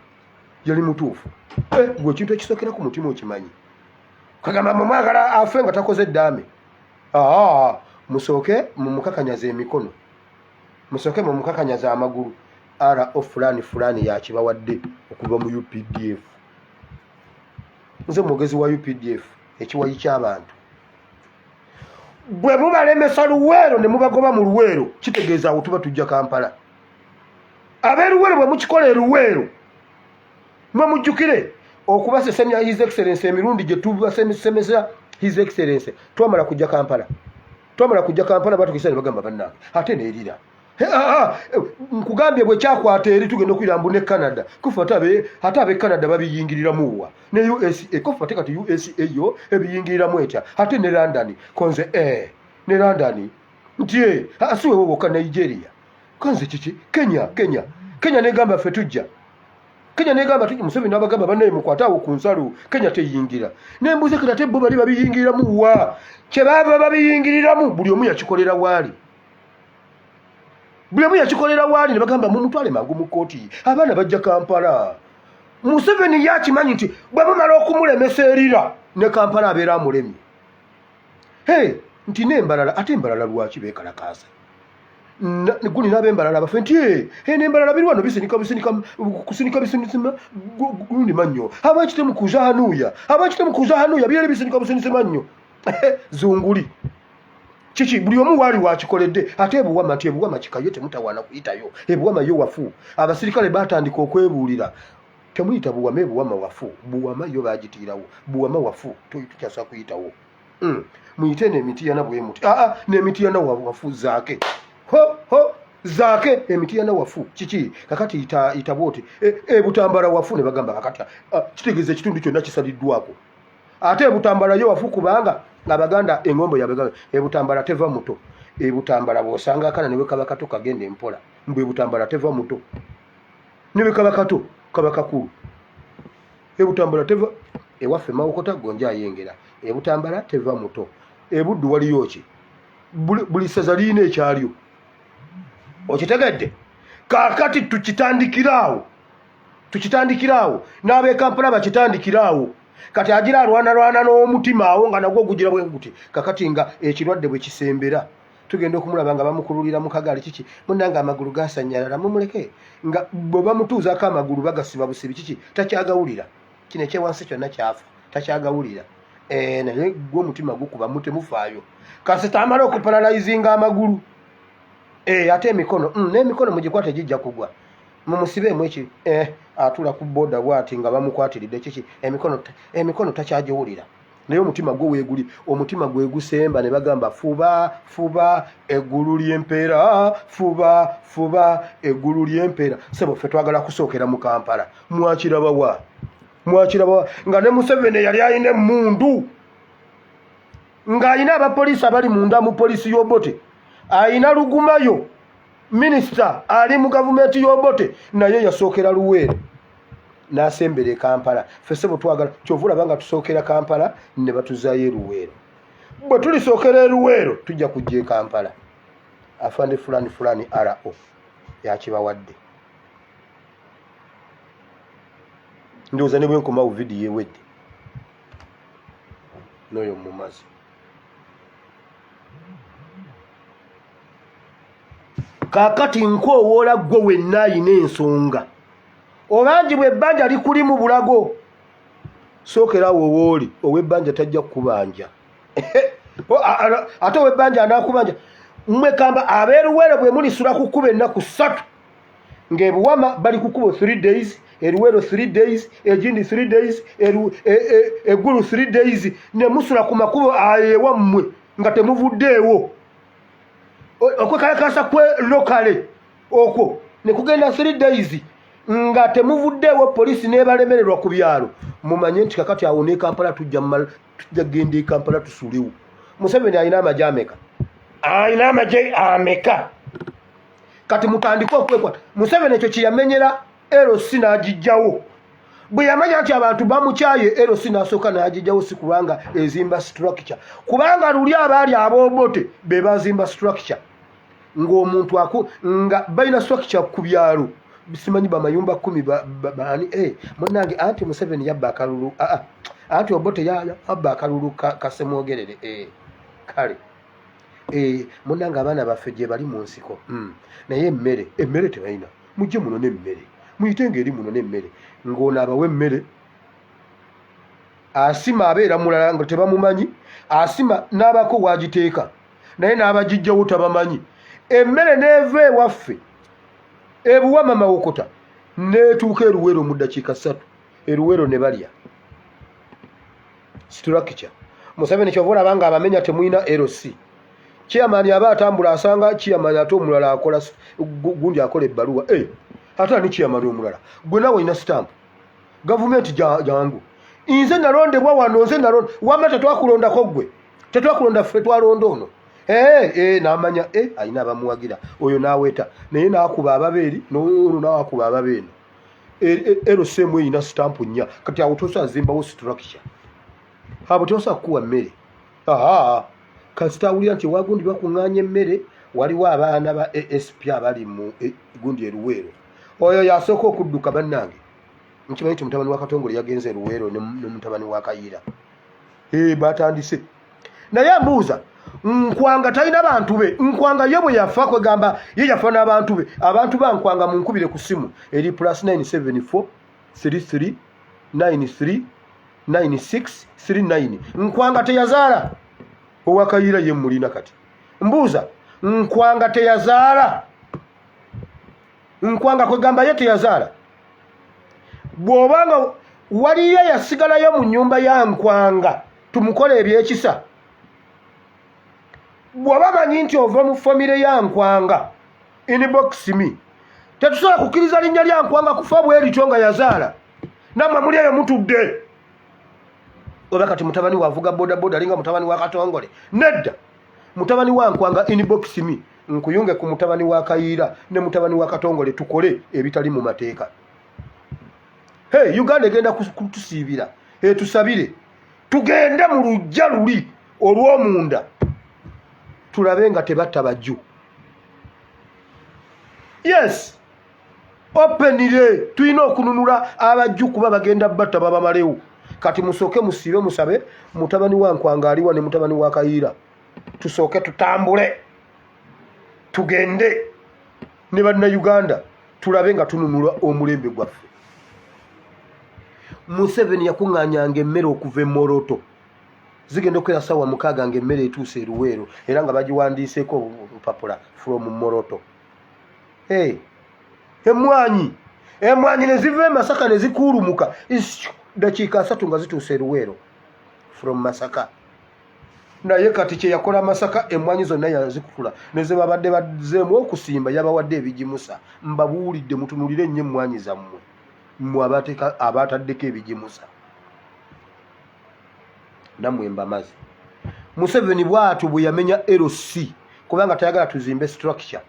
gwe ekintu ekisookera ku mutima okimanyi. Kagamba mumwagala afe nga takoze eddaame musooke mumukakanyaza emikono musooke mumukakanyaza amagulu RO fulani yakibawadde okuva mu UPDF. Nze mwogezi wa UPDF ekiwayi ky'abantu. Bwe mubalemesa Luweero ne mubagoba mu Luweero kitegeeza awo tuba tujja Kampala. Ab'e Luweero bwe mukikola e Luweero mwe mujjukire okubasesemya His Excellency emirundi gye tubasemesa His Excellency twamala kujja Kampala batukisa ne bagamba bannange ate neerira nkugambye bwe kyakwata eri tugenda okwira mbu ne Canada kufa ate ab'e Canada babiyingiriramu wa ne USA kufa ate kati USA yo ebiyingiriramu etya ate ne London konze ne London nti asiwe wo bokka Nigeria konze kiki Kenya negamba ffe tujja Museveni n'abagamba bannaye mukwataawo ku nsalo Kenya teyingira nembuze kati ate bo bali babiyingiriramu wa kye baba babiyingiriramu buli omu yakikolera waali ne bagamba mumutwale mangu mu kooti abaana bajja Kampala. Museveni yakimanyi nti bwe mumala okumulemesa erira ne Kampala abeera amulemye nti n'embalala ate embalala lwaki beekalakaasa guli n'ab'embalala bafe nti n'embalala biri wano bisinika gundi mannyo abakitemu kuza hanuuya birere bisinika businise mannyo zunguli kiki buli omu waali wakikoledde ate ebuwama kikayo temutawaana kuyitayo ebuwama yo wafu. Abasirikale batandika okwebuulira temuyita buwama ebuwama wafu buwama yo bagitiirawo buwama wafu tukyasa kuyitawo muyite n'emitiyana bwe muti n'emitiyana wafu zaake zaake emitiyana wafu kiki kakati itaboote ebutambala wafu ne bagamba kakati kitegeeza ekitundu kyonna kisaliddwako ate ebutambala yo wafu kubanga Abaganda engombo yabagamba ebutambala teva muto ebutambala bw'osanga akana ne bwe kaba kato kagenda empola mbu ebutambala teva muto ne bwe kaba kato kaba kakulu ebutambala teva ewaffe Mawokota gonja ayengera ebutambala teva muto ebuddu waliyo ki buli saza liina ekyalyo okitegedde kakati tukitandikiraawo n'ab'e Kampala bakitandikiraawo kati agira alwana n'omutima awo nga nagwo gugira bwe guti kakati nga ekirwadde bwe kisembera tugenda okumulaba nga bamukululira mu kagaali kiki munnange amagulu gasanyalala mumuleke nga bwe bamutuuzaako amagulu bagasiba busibi kiki takyagawulira kino ekyewansi kyonna kyafa takyagawulira naye gwe omutima gukuba mutemufaayo kasita amala okuparalayizinga amagulu ate emikono n'emikono mugikwate gijja kugwa mumusibeemu eki atula ku boda bwati nga bamukwatiridde kiki emikono takyagiwulira naye omutima gwe weeguli omutima gwe gusemba ne bagamba fuba eggulu ly'empeera fuba eggulu ly'empeera sebo ffe twagala kusookera mu Kampala mwakirabawa nga ne Museveni yali ayina emmundu ng'ayina abapoliisi abali munda mu polisi y'Obote ayina Lugumayo minisita ali mu gavumenti y'Obote naye yasookera Luweero n'asembera e Kampala ffe sebo twagala kyova olaba nga tusookera Kampala ne batuzaayo Luweero bwe tulisookera Luweero tujja kujja e Kampala afande fulani RO yakibawadde ndowooza ne bwe nkomawo vidiyo ewedde n'oyo mumazi kaakati nkoowoola gwe wenna ayina ensonga obangi bw'ebbanja likuli mu bulago sookerawo wooli ow'ebbanja tajja kukubanja ate ow'ebbanja anaakubanja mwekamba ab'eruweero bwe mulisula ku kkuba ennaku 3 ng'ebuwama bali ku kkubo 3 days eruweero 3 days egindi 3 days eggulu 3 days ne musula ku makubo ayewammwe nga temuvuddeewo okwekalakasa kwe lokale okwo ne kugenda 3 days nga temuvuddeewo polisi n'ebalemererwa ku byalo mumanye nti kakati awo ne Kampala tujja genda e Kampala tusulewo Museveni alina amagye ameka alina amagye ameka kati mutandika okwekwata Museveni ekyo kyeyamenyera LC n'agijjawo bwe yamanya nti abantu bamukyaye LC n'asooka n'agijjawo si kubanga ezimba structure kubanga luli abaali ab'Obote be bazimba structure ng'omuntu nga balina structure ku byalo simanyi bamayumba 10 bani munnange anti Museveni yabba akalulu anti Obote yabba akalulu kasemwogerere kale munnange abaana baffe gye bali mu nsiko naye emmere tebalina mujje muno n'emmere muyite ng'eri muno n'emmere ng'ono abawe emmere asima abeera mulala nga tebamumanyi asima n'abako wagiteeka naye n'abagijjawo tabamanyi emmere n'eva ewaffe ebuwama mawokota neetuuka Eruweero mu ddakiika 3 Eruweero ne balya structure Museveni kyova olaba nga abamenya temuyina LC chairman aba atambula asanga chairman ate omulala akola gundi akola ebbaluwa ate ani chairman omulala gwe nawe ina stamp gavumenti jangu nze nalondebwa wano nze nalonda wama tetwakulondako gwe tetwakulonda ffe twalonda ono n'amanya ayina abamuwagira oyo n'aweeta naye n'akuba ababeeri n'ono n'akuba ababeeno LC emu eyina stampu 4 kati awo tosazimbawo structure abo tosa kuwa mmere kasita awulira nti wagundi bakuŋŋaanya emmere waliwo abaana ba ASP abali mu gundi Eruweero oyo yasooka okudduka bannange nkimanyi nti mutabani wa Katongole yagenze Eruweero ne mutabani wa Kayiira batandise naye mbuuza Nkwanga talina bantu be Nkwanga ye bwe yafa kwegamba ye yafa n'abantu be abantu ba Nkwanga munkubire ku simu eri +974 33 93 96 39 Nkwanga teyazaala owa Kayiira ye mulina kati mbuuza Nkwanga teyazaala Nkwanga kwegamba ye teyazaala bw'obanga waliyo yasigalayo mu nnyumba ya Nkwanga tumukola ebyekisa bw'oba manyi nti ova mu famire ya Nkwanga inbox me tetusobola kukkiriza linnya lya Nkwanga kufa bwerityo nga yazaala nammwe muli eyo mutudde oba kati mutabani wavuga bodaboda alinga mutabani wa Katongole nedda mutabani wa Nkwanga inbox me nkuyunge ku mutabani wa Kayiira ne mutabani wa Katongole tukole ebitali mu mateeka Uganda egenda kutusiibira tusabire tugende mu lujja luli olw'omunda tulabe nga tebatta bajju yes openire tulina okununula abajju kuba bagenda batta babamalewo kati musooke musiibe musabe mutabani wa Nkwanga aliwa ne mutabani wa Kayiira tusooke tutambule tugende ne bannayuganda tulabe nga tununula omulembe gwaffe. Museveni yakuŋŋaanyanga emmere okuva e Moroto zigenda okwera ssaawa 6 ng'emmere etuuse e Luweero era nga bagiwandiiseeko obupapula from Moroto. Emmwanyi ne ziva e Masaka ne zikuulumuka dakiika 3 nga zituuse e Luweero from Masaka. Naye kati kye yakola Masaka emmwanyi zonna yazikutula ne ze babadde bazzeemu okusimba yabawadde ebigimusa. Mbabuulidde mutunulire nnyo emmwanyi zammwe mmwe abaataddeko ebigimusa nammwe mbamazi. Museveni bw'atu bwe yamenya LC kubanga tayagala tuzimbe structure.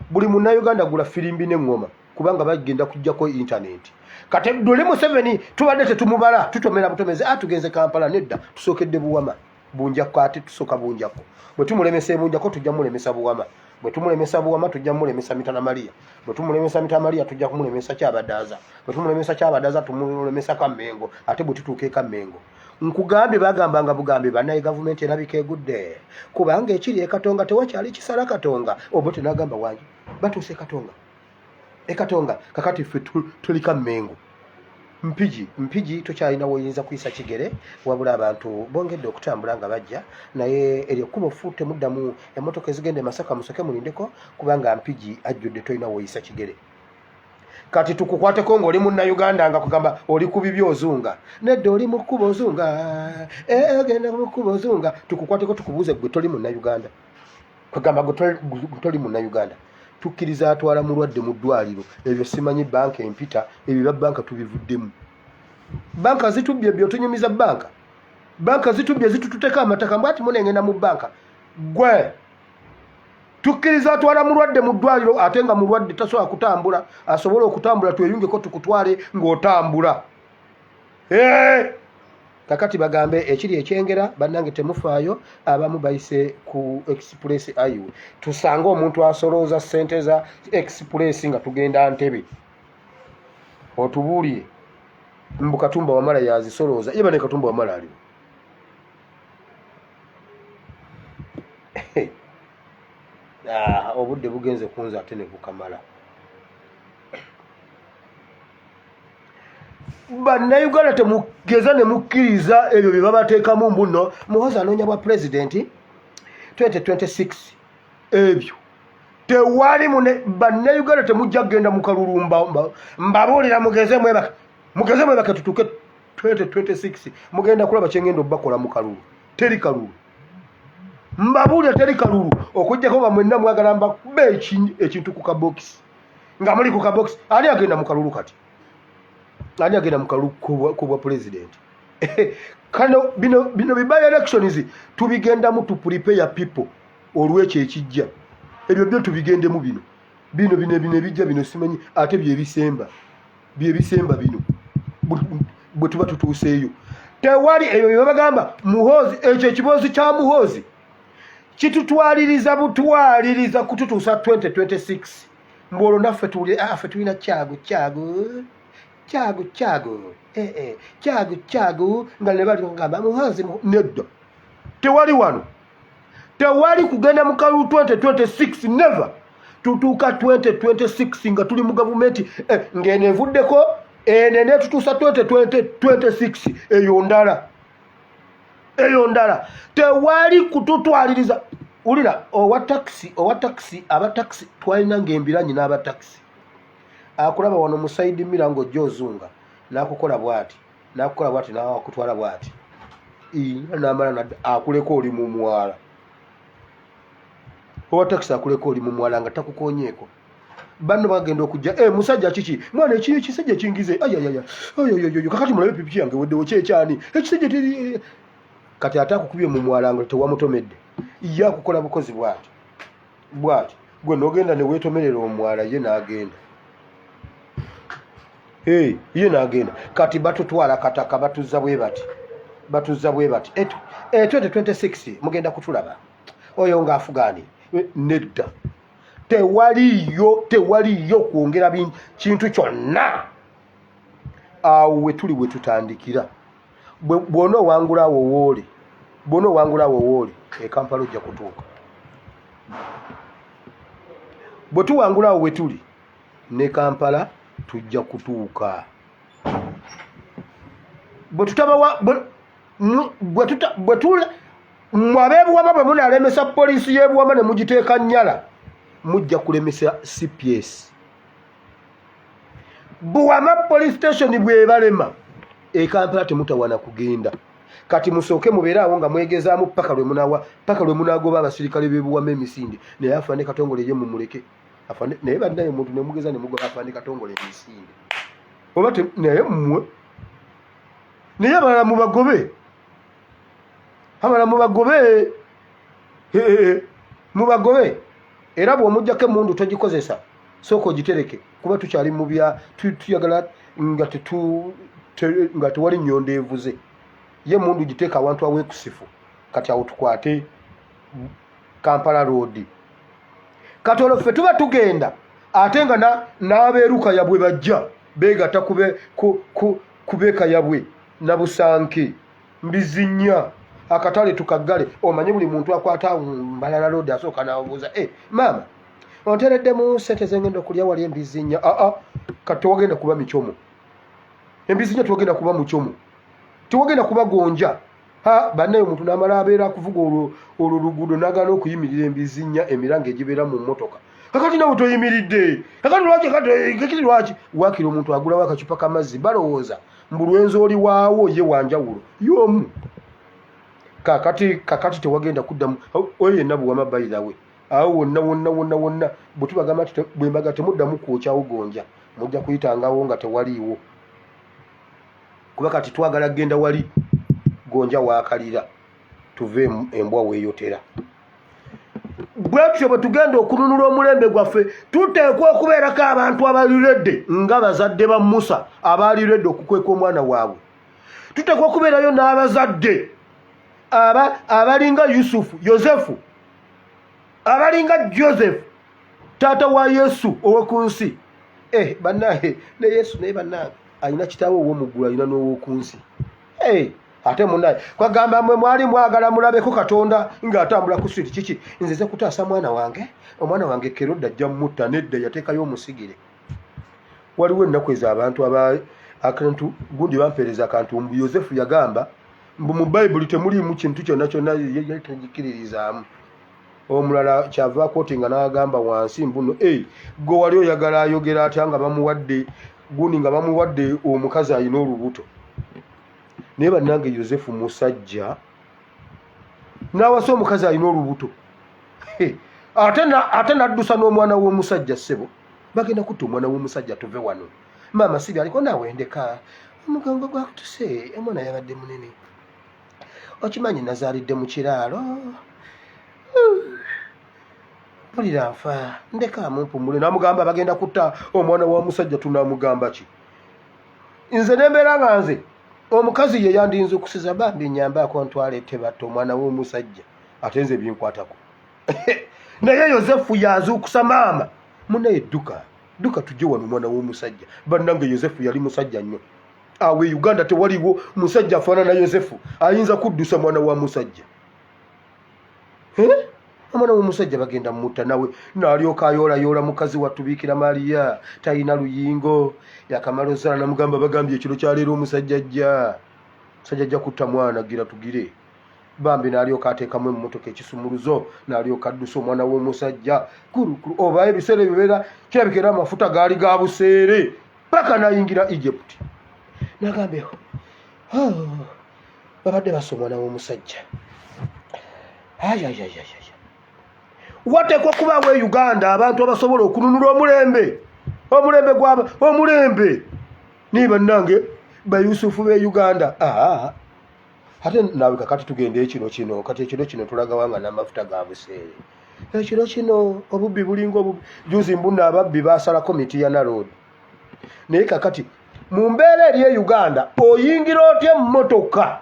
Buli munnayuganda gula firimbi n'eŋŋoma kubanga bagenda kujjako intaneti. Kati dole Museveni tubadde tetumubala tutomera butomezi tugenze Kampala nedda tusookedde Buwama Bunjakko ate tusooka Bunjakko. Bwe tumulemesa Bunjakko tujja mulemesa Buwama. Bwe tumulemesa Buwama tujja mulemesa Mitana Maria. Bwe tumulemesa Mitana Maria tujja kumulemesa Kyabadaza. Bwe tumulemesa Kyabadaza tumulemesa Kamengo ate bwe tutuuke Kamengo. Nkugambye bagambanga Bugambe bannaye gavumenti erabika egudde kubanga ekiri Katonga tewakyali kisala Katonga. Obote n'agamba wangi batuuse Katonga Katonga kakati ffe tuli Kamengo. Mpigi tokyalina woyinza kuyisa kigere wabula abantu bongedde okutambula nga bajja naye eryo kubo fuute muddamu emmotoka ezigenda Masaka musoke mulindeko kubanga Mpigi ajjudde tolina woyisa kigere. Kati tukukwateko ng'oli munnayuganda nga kugamba oli ku bibi ozunga nedda oli mu kkubo ozunga ogenda mu kkubo ozunga tukukwateko tukubuuze gwe toli munnayuganda kugamba gwe toli munnayuganda. Tukkiriza atwala mulwadde mu ddwaliro ebyo simanyi banka empita ebyo bya banka tubivuddemu. Banka zitubbye byotunyumiza banka zitubbye zitututeka amataka mbwati munengenda mu banka gwe tukkiriza atwala mulwadde mu ddwaliro ate nga mulwadde tasobola kutambula asobola okutambula tweyungeko tukutwale ng'otambula. Kakati bagambe ekiri ekyengera bannange temufaayo abamu bayise ku express highway tusange omuntu asolooza ssente za express nga tugenda Ntebe otubuulire mbu Katumba Wamala yazisolooza yeba ne Katumba Wamala aliwo. Obudde bugenze kunza ate ne bukamala. Bannayuganda temugeza ne mukkiriza ebyo bye babateekamu mbuno muhoza anoonya bwa pulezidenti 2026 ebyo tewali bannayuganda temujja kgenda mu kalulu mbabuulira mugeze mwebaka tutuuke 2026 mugenda kulaba kyengenda obbakola mu kalulu. Teri kalulu mbabuulira teri kalulu okujjako ba mwenna mwagala mbakube ekintu ku kabokisi nga muli ku kabokisi ani agenda mu kalulu kati ani agenda mu kalulu ku bwa pulezidenti. Kano bino by elections tubigendamu to prepare people olw'ekyo ekijja ebyo byo tubigendemu bino ebijja bino simanyi ate byebisemba bino bwe tuba tutuuseeyo tewali ebyo bye bagamba muhoozi ekyo ekiboozi kya muhoozi kitutwaliriza butwaliriza kututuusa 2026 mbolo naffe tulina kyago nga ne bali kugamba muhoozi nedda tewali kugenda mu kalulu 2026 never tutuuka 2026 nga tuli mu gavumenti ng'eno evuddeko ene tutuusa 2026 eyo ndala tewali kututwaliriza. Ulira owa taxi abataxi twalina ng'embiranyi n'abataxi akulaba wano mu side mirango gyozunga nakukola bwati nakutwala bwati namala akuleko oli mu mwala. Owa taxi akuleko oli mu mwala nga takukonyeeko banno bagenda okujja musajja kiki mwana ekisajja kingize kakati mulabe pipi yange weddewo kyekyani ekisajja teri kati ate akukubye mu mwala nga tewamutomedde ye akukola bukozi bwati gwe nogenda ne weetomerera omwala ye n'agenda ye n'agenda. Kati batutwala kataka batuzza bwe bati 2026 mugenda kutulaba oyo nga Afugani nedda tewaliyo kwongera kintu kyonna awo wetuli wetutandikira. Bw'ona owangulawo wooli Kampala ojja kutuuka. bwe tuwangula awo we tuli ne Kampala tujja kutuuka. Bwe tutabawa bwe tule mwabeebuwama bwe munalemesa poliisi y'ebuwama ne mugiteeka nnyala mujja kulemesa CPS. Buwama police station bwebalema Kampala temutawana kugenda. Kati musooke mubeere awo nga mwegezaamu paka lwe munaagoba abasirikale b'ebuwama emisinde naye afaane Katongole ye mumuleke afaane naye bannaye omuntu ne mugeza ne mugoba afaane Katongole emisinde oba naye mmwe naye abalala mubagobe era bw'omugyako emmundu togikozesa sooka ogitereke kuba tukyali mu bya tuyagala nga tewali nnyondo evuze ye mundu giteeka awantu aweekusifu. Kati awo tukwate Kampala Road. Kati olwo ffe tuba tugenda ate nga n'abeeruka yabwe bajja beegatta kubeeka yabwe na Busanke Mbizinnya akatale tukaggale. Omanye buli muntu akwata Mbalala Road asooka n'abuuza maama ontereddemu ssente zengenda okulya wali Mbizinnya. Kati tewagenda kuba Michomo. Mbizinnya tewagenda kuba Muchomo, tewagenda kuba Gonja. Bannaye omuntu n'amala abeera akuvuga olwo luguudo n'agaana okuyimirira Mbizinnya emiranga egibeera mu mmotoka. Kakati nawe toyimiridde. Kakati lwaki waakiri omuntu agulawo akacupa k'amazzi balowooza mbu lwenzi oli waawo ye wanjawulo y'omu. Kakati tewagenda kuddamu oyo yenna buwama bayirawe awo wonna bwe tubagamba bwe mbaga temuddamu kwokyawo Gonja mujja kuyitangawo nga tewaliiwo kuba kati twagala genda wali Gonja waakalira tuve embwa weeyotera. Bwe tutyo bwe tugenda okununula omulembe gwaffe tuteekwa okubeerako abantu abaliredde nga bazadde ba Musa abaliredde okukweka omwana waabwe. Tuteekwa okubeerayo n'abazadde abalinga Yosefu abalinga Joseph taata wa Yesu ow'oku nsi. Bannaye ne Yesu naye bannange alina kitaawe ow'omuggulu alina n'ow'oku nsi. Ate munnaye kwagamba mwe mwali mwagala mulabeko Katonda ng'atambula ku street kiki nzize kutaasa omwana wange Kerode ajja mutta nedda yateekayo omusigire. Waliwo ennaku ezo abantu akantu gundi bampeereza akantu mbu Yosefu yagamba mbu mu Bayibuli temuliimu kintu kyonna yali tagikiririzaamu. Omulala kyava akootinga n'agamba wansi mbuno gwe wali oyagala ayogera atya nga bamuwadde gundi nga bamuwadde omukazi alina olubuto. Naye bannange Yosefu musajja n'awasa omukazi alina olubuto ate n'addusa n'omwana w'omusajja ssebo bagenda kutta omwana w'omusajja tuve wano. Maama sibi aliko naawe ndeka omugongo gwakutuse omwana yabadde munene okimanyi nazaalidde mu kiraalo mpulira nfa ndeka mumpumule. N'amugamba bagenda kutta omwana w'omusajja tunaamugamba ki? Nze nembeera nga nze omukazi ye yandinze okusiza bambi nyambaako ntwaleete batta omwana w'omusajja ate nze binkwatako. Naye Yosefu yazuukusa maama munaye dduka tujje wano omwana w'omusajja. Bannange Yosefu yali musajja nnyo. Awo e Uganda tewaliwo musajja afaanana Yosefu ayinza kuddusa mwana wa musajja. Omwana w'omusajja bagenda mutta nawe n'alyoka ayoolayoola mukazi wattu Biikira Mariya talina luyingo yakamala ozaala namugamba bagambye ekiro kyaleero omusajja ajja kutta mwana gira tugire. Bambi n'alyoka ateekamu emmotoka ekisumuluzo n'alyoka addusa omwana w'omusajja kurukuru oba ebiseera ebibeera kirabikira amafuta gaali ga buseere paka n'ayingira Egypt. N'agambeho babadde basa omwana w'omusajja. Wateekwa kubaawo e Uganda abantu abasobola okununula omulembe ni bannange ba Yusufu b'e Uganda. Ate naawe kakati tugenda ekiro kino kati ekiro kino tulagawanga n'amafuta ga buseere. Ekiro kino obubbi bulinga obubbi. Juzi mbuna ababbi baasalako miti ya Naroad. Naye kakati mu mbeera eri e Uganda oyingira otya emmotoka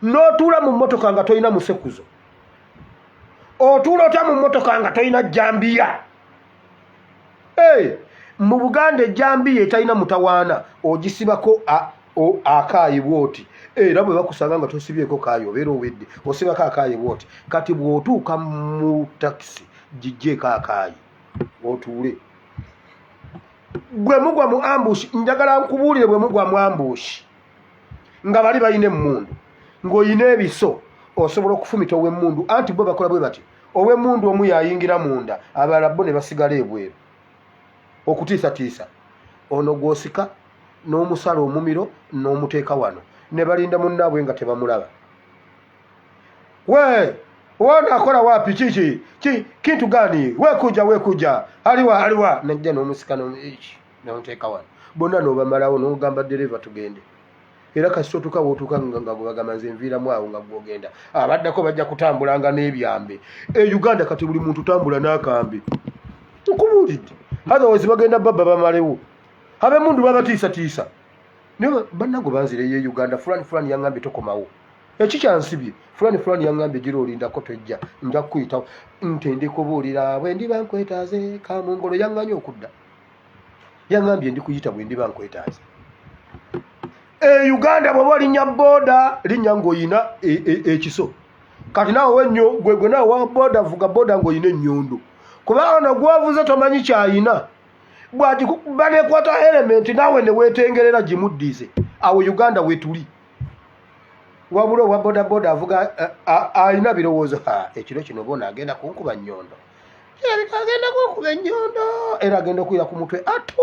n'otuula mu mmotoka nga tolina musekuzo, otuula otya mu mmotoka nga tolina jambiya. Mu Buganda ejambiya etalina mutawaana ogisibako akaayi bwoti era bwe bakusanga nga tosibyeko kaayi obeera owedde osibako akaayi bwoti. Kati bw'otuuka mu takisi gijjeeko akaayi otuule. Bwe mugwa mu ambush, njagala nkubuulire bwe mugwa mu ambush nga bali balina emmundu ng'olina ebiso osobola okufumita ow'emmundu, anti bo bakola bwe bati ow'emmundu omu yayingira munda abalala bo ne basigala ebweru okutiisatiisa. Ono gw'osika n'omusala omumiro n'omuteeka wano ne balinda munnaabwe nga tebamulaba. We wona akola wapi kiki kintu gani wekuja aliwa najja n'omusika n'omuteeka wano bonna n'obamalawo n'ogamba dereva tugende. Era kasito otuuka wootuuka nga bagamba nze nviiramu awo nga gwogenda abaddako bajja kutambulanga n'ebyambe. Uganda kati buli muntu tambula n'akambe. Nkubuulidde otherwise bagenda babba bamalewo ab'emmundu babatiisatiisa. Naye bannango banzireyo e Uganda fulani yaŋŋambye tokomawo. Ekikyansibye fulani yaŋŋambye gira olindako tojja nja kukuyitawo nti ndikubuulira bwe ndiba nkwetaaze kamungolo yaŋŋanye okudda. Yaŋŋambye ndikuyita bwe ndiba nkwetaaze. Uganda bw'oba linnya booda linnya ng'oyina ekiso. Kati naawe gwe naawe wa booda vuga booda ng'oyina ennyondo. Kuba ono gwavuze tomanyi kyayina. Bw'ati banekwata elementi naawe ne weetengerera gimuddize. Awo Uganda wetuli. Wabula owa booda avuga alina birowoozo ekiro kino bona agenda kunkuba nnyondo. Agenda kunkuba ennyondo era agenda okuyira ku mutwe atu.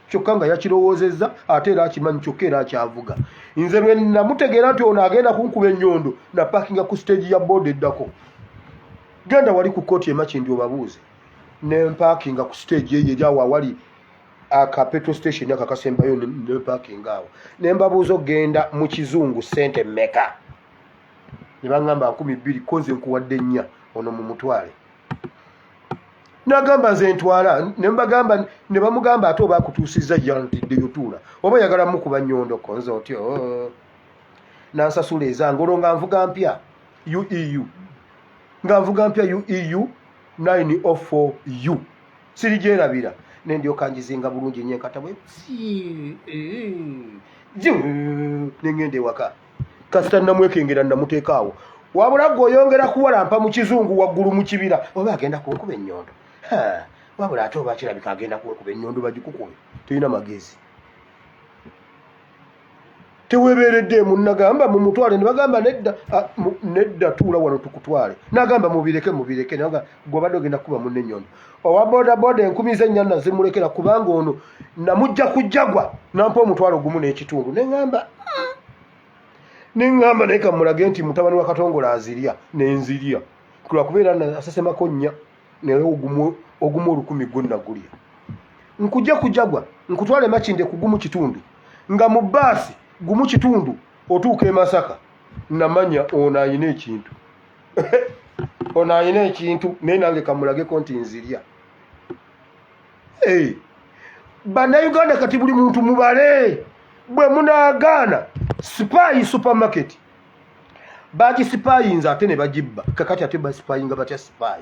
Kyokka nga yakirowoozezza ate era akimanyi kyokka era akyavuga. Nze lwe namutegeera nti ono agenda kunkuba ennyondo na paakinga ku siteegi ya booda eddako. Genda wali ku kkooti emakindi obabuuze. Ne mpaakinga ku siteegi eyo eri awo awali aka petrol station akakasembayo ne paakinga awo. Ne mbabuuza ogenda mu kizungu ssente mmeka? Ne baŋŋamba 20,000 ko nze nkuwadde 4 ono mu mutwale. Nagamba nze ntwala ne bamugamba ate oba akutuusizza yantiddeyo tuula oba oyagala mukuba nnyondo konze otyo. Nansasula ezange olwo nga nvuga mpya UEU nga nvuga mpya UEU 904U sirigyerabira ne ndyoka ngizinga bulungi nyenkata bwe nengenda ewaka kasita namwekengera namuteeka awo. Wabula gweoyongera kuwalampa mu kizungu waggulu mu kibira oba agenda kunkuba ennyondo. Wabula ate oba kirabika agenda kunkuba ennyondo bagikukube tulina magezi. Teweebeeredde munnagamba mu mutwale ne bagamba nedda tuula wano tukutwale. Nagamba mubireke naga gw'obadde ogenda kuba munne ennyondo. Owa booda 10,400 nazimulekera kubanga ono namujja kujjagwa nampa omutwalo gumu n'ekitundu. Neŋŋamba naye kamulage nti mutabani wa Katongola azirya nenzirya kulwakubeera asesemako nnya naye ogumu 10,000 gwonna gulya. Nkujja kujjagwa nkutwale makinde ku gumu kitundu nga mu bbaasi gumu kitundu otuuka e Masaka namanya ono ayina ekintu. Ono ayina ekintu naye nange kamulageko nti nzirya. Bannayuganda kati buli muntu mubale bwe munaagaana spy supermarket bagisipayinza ate ne bagibba kakati ate basipayinga batya spy.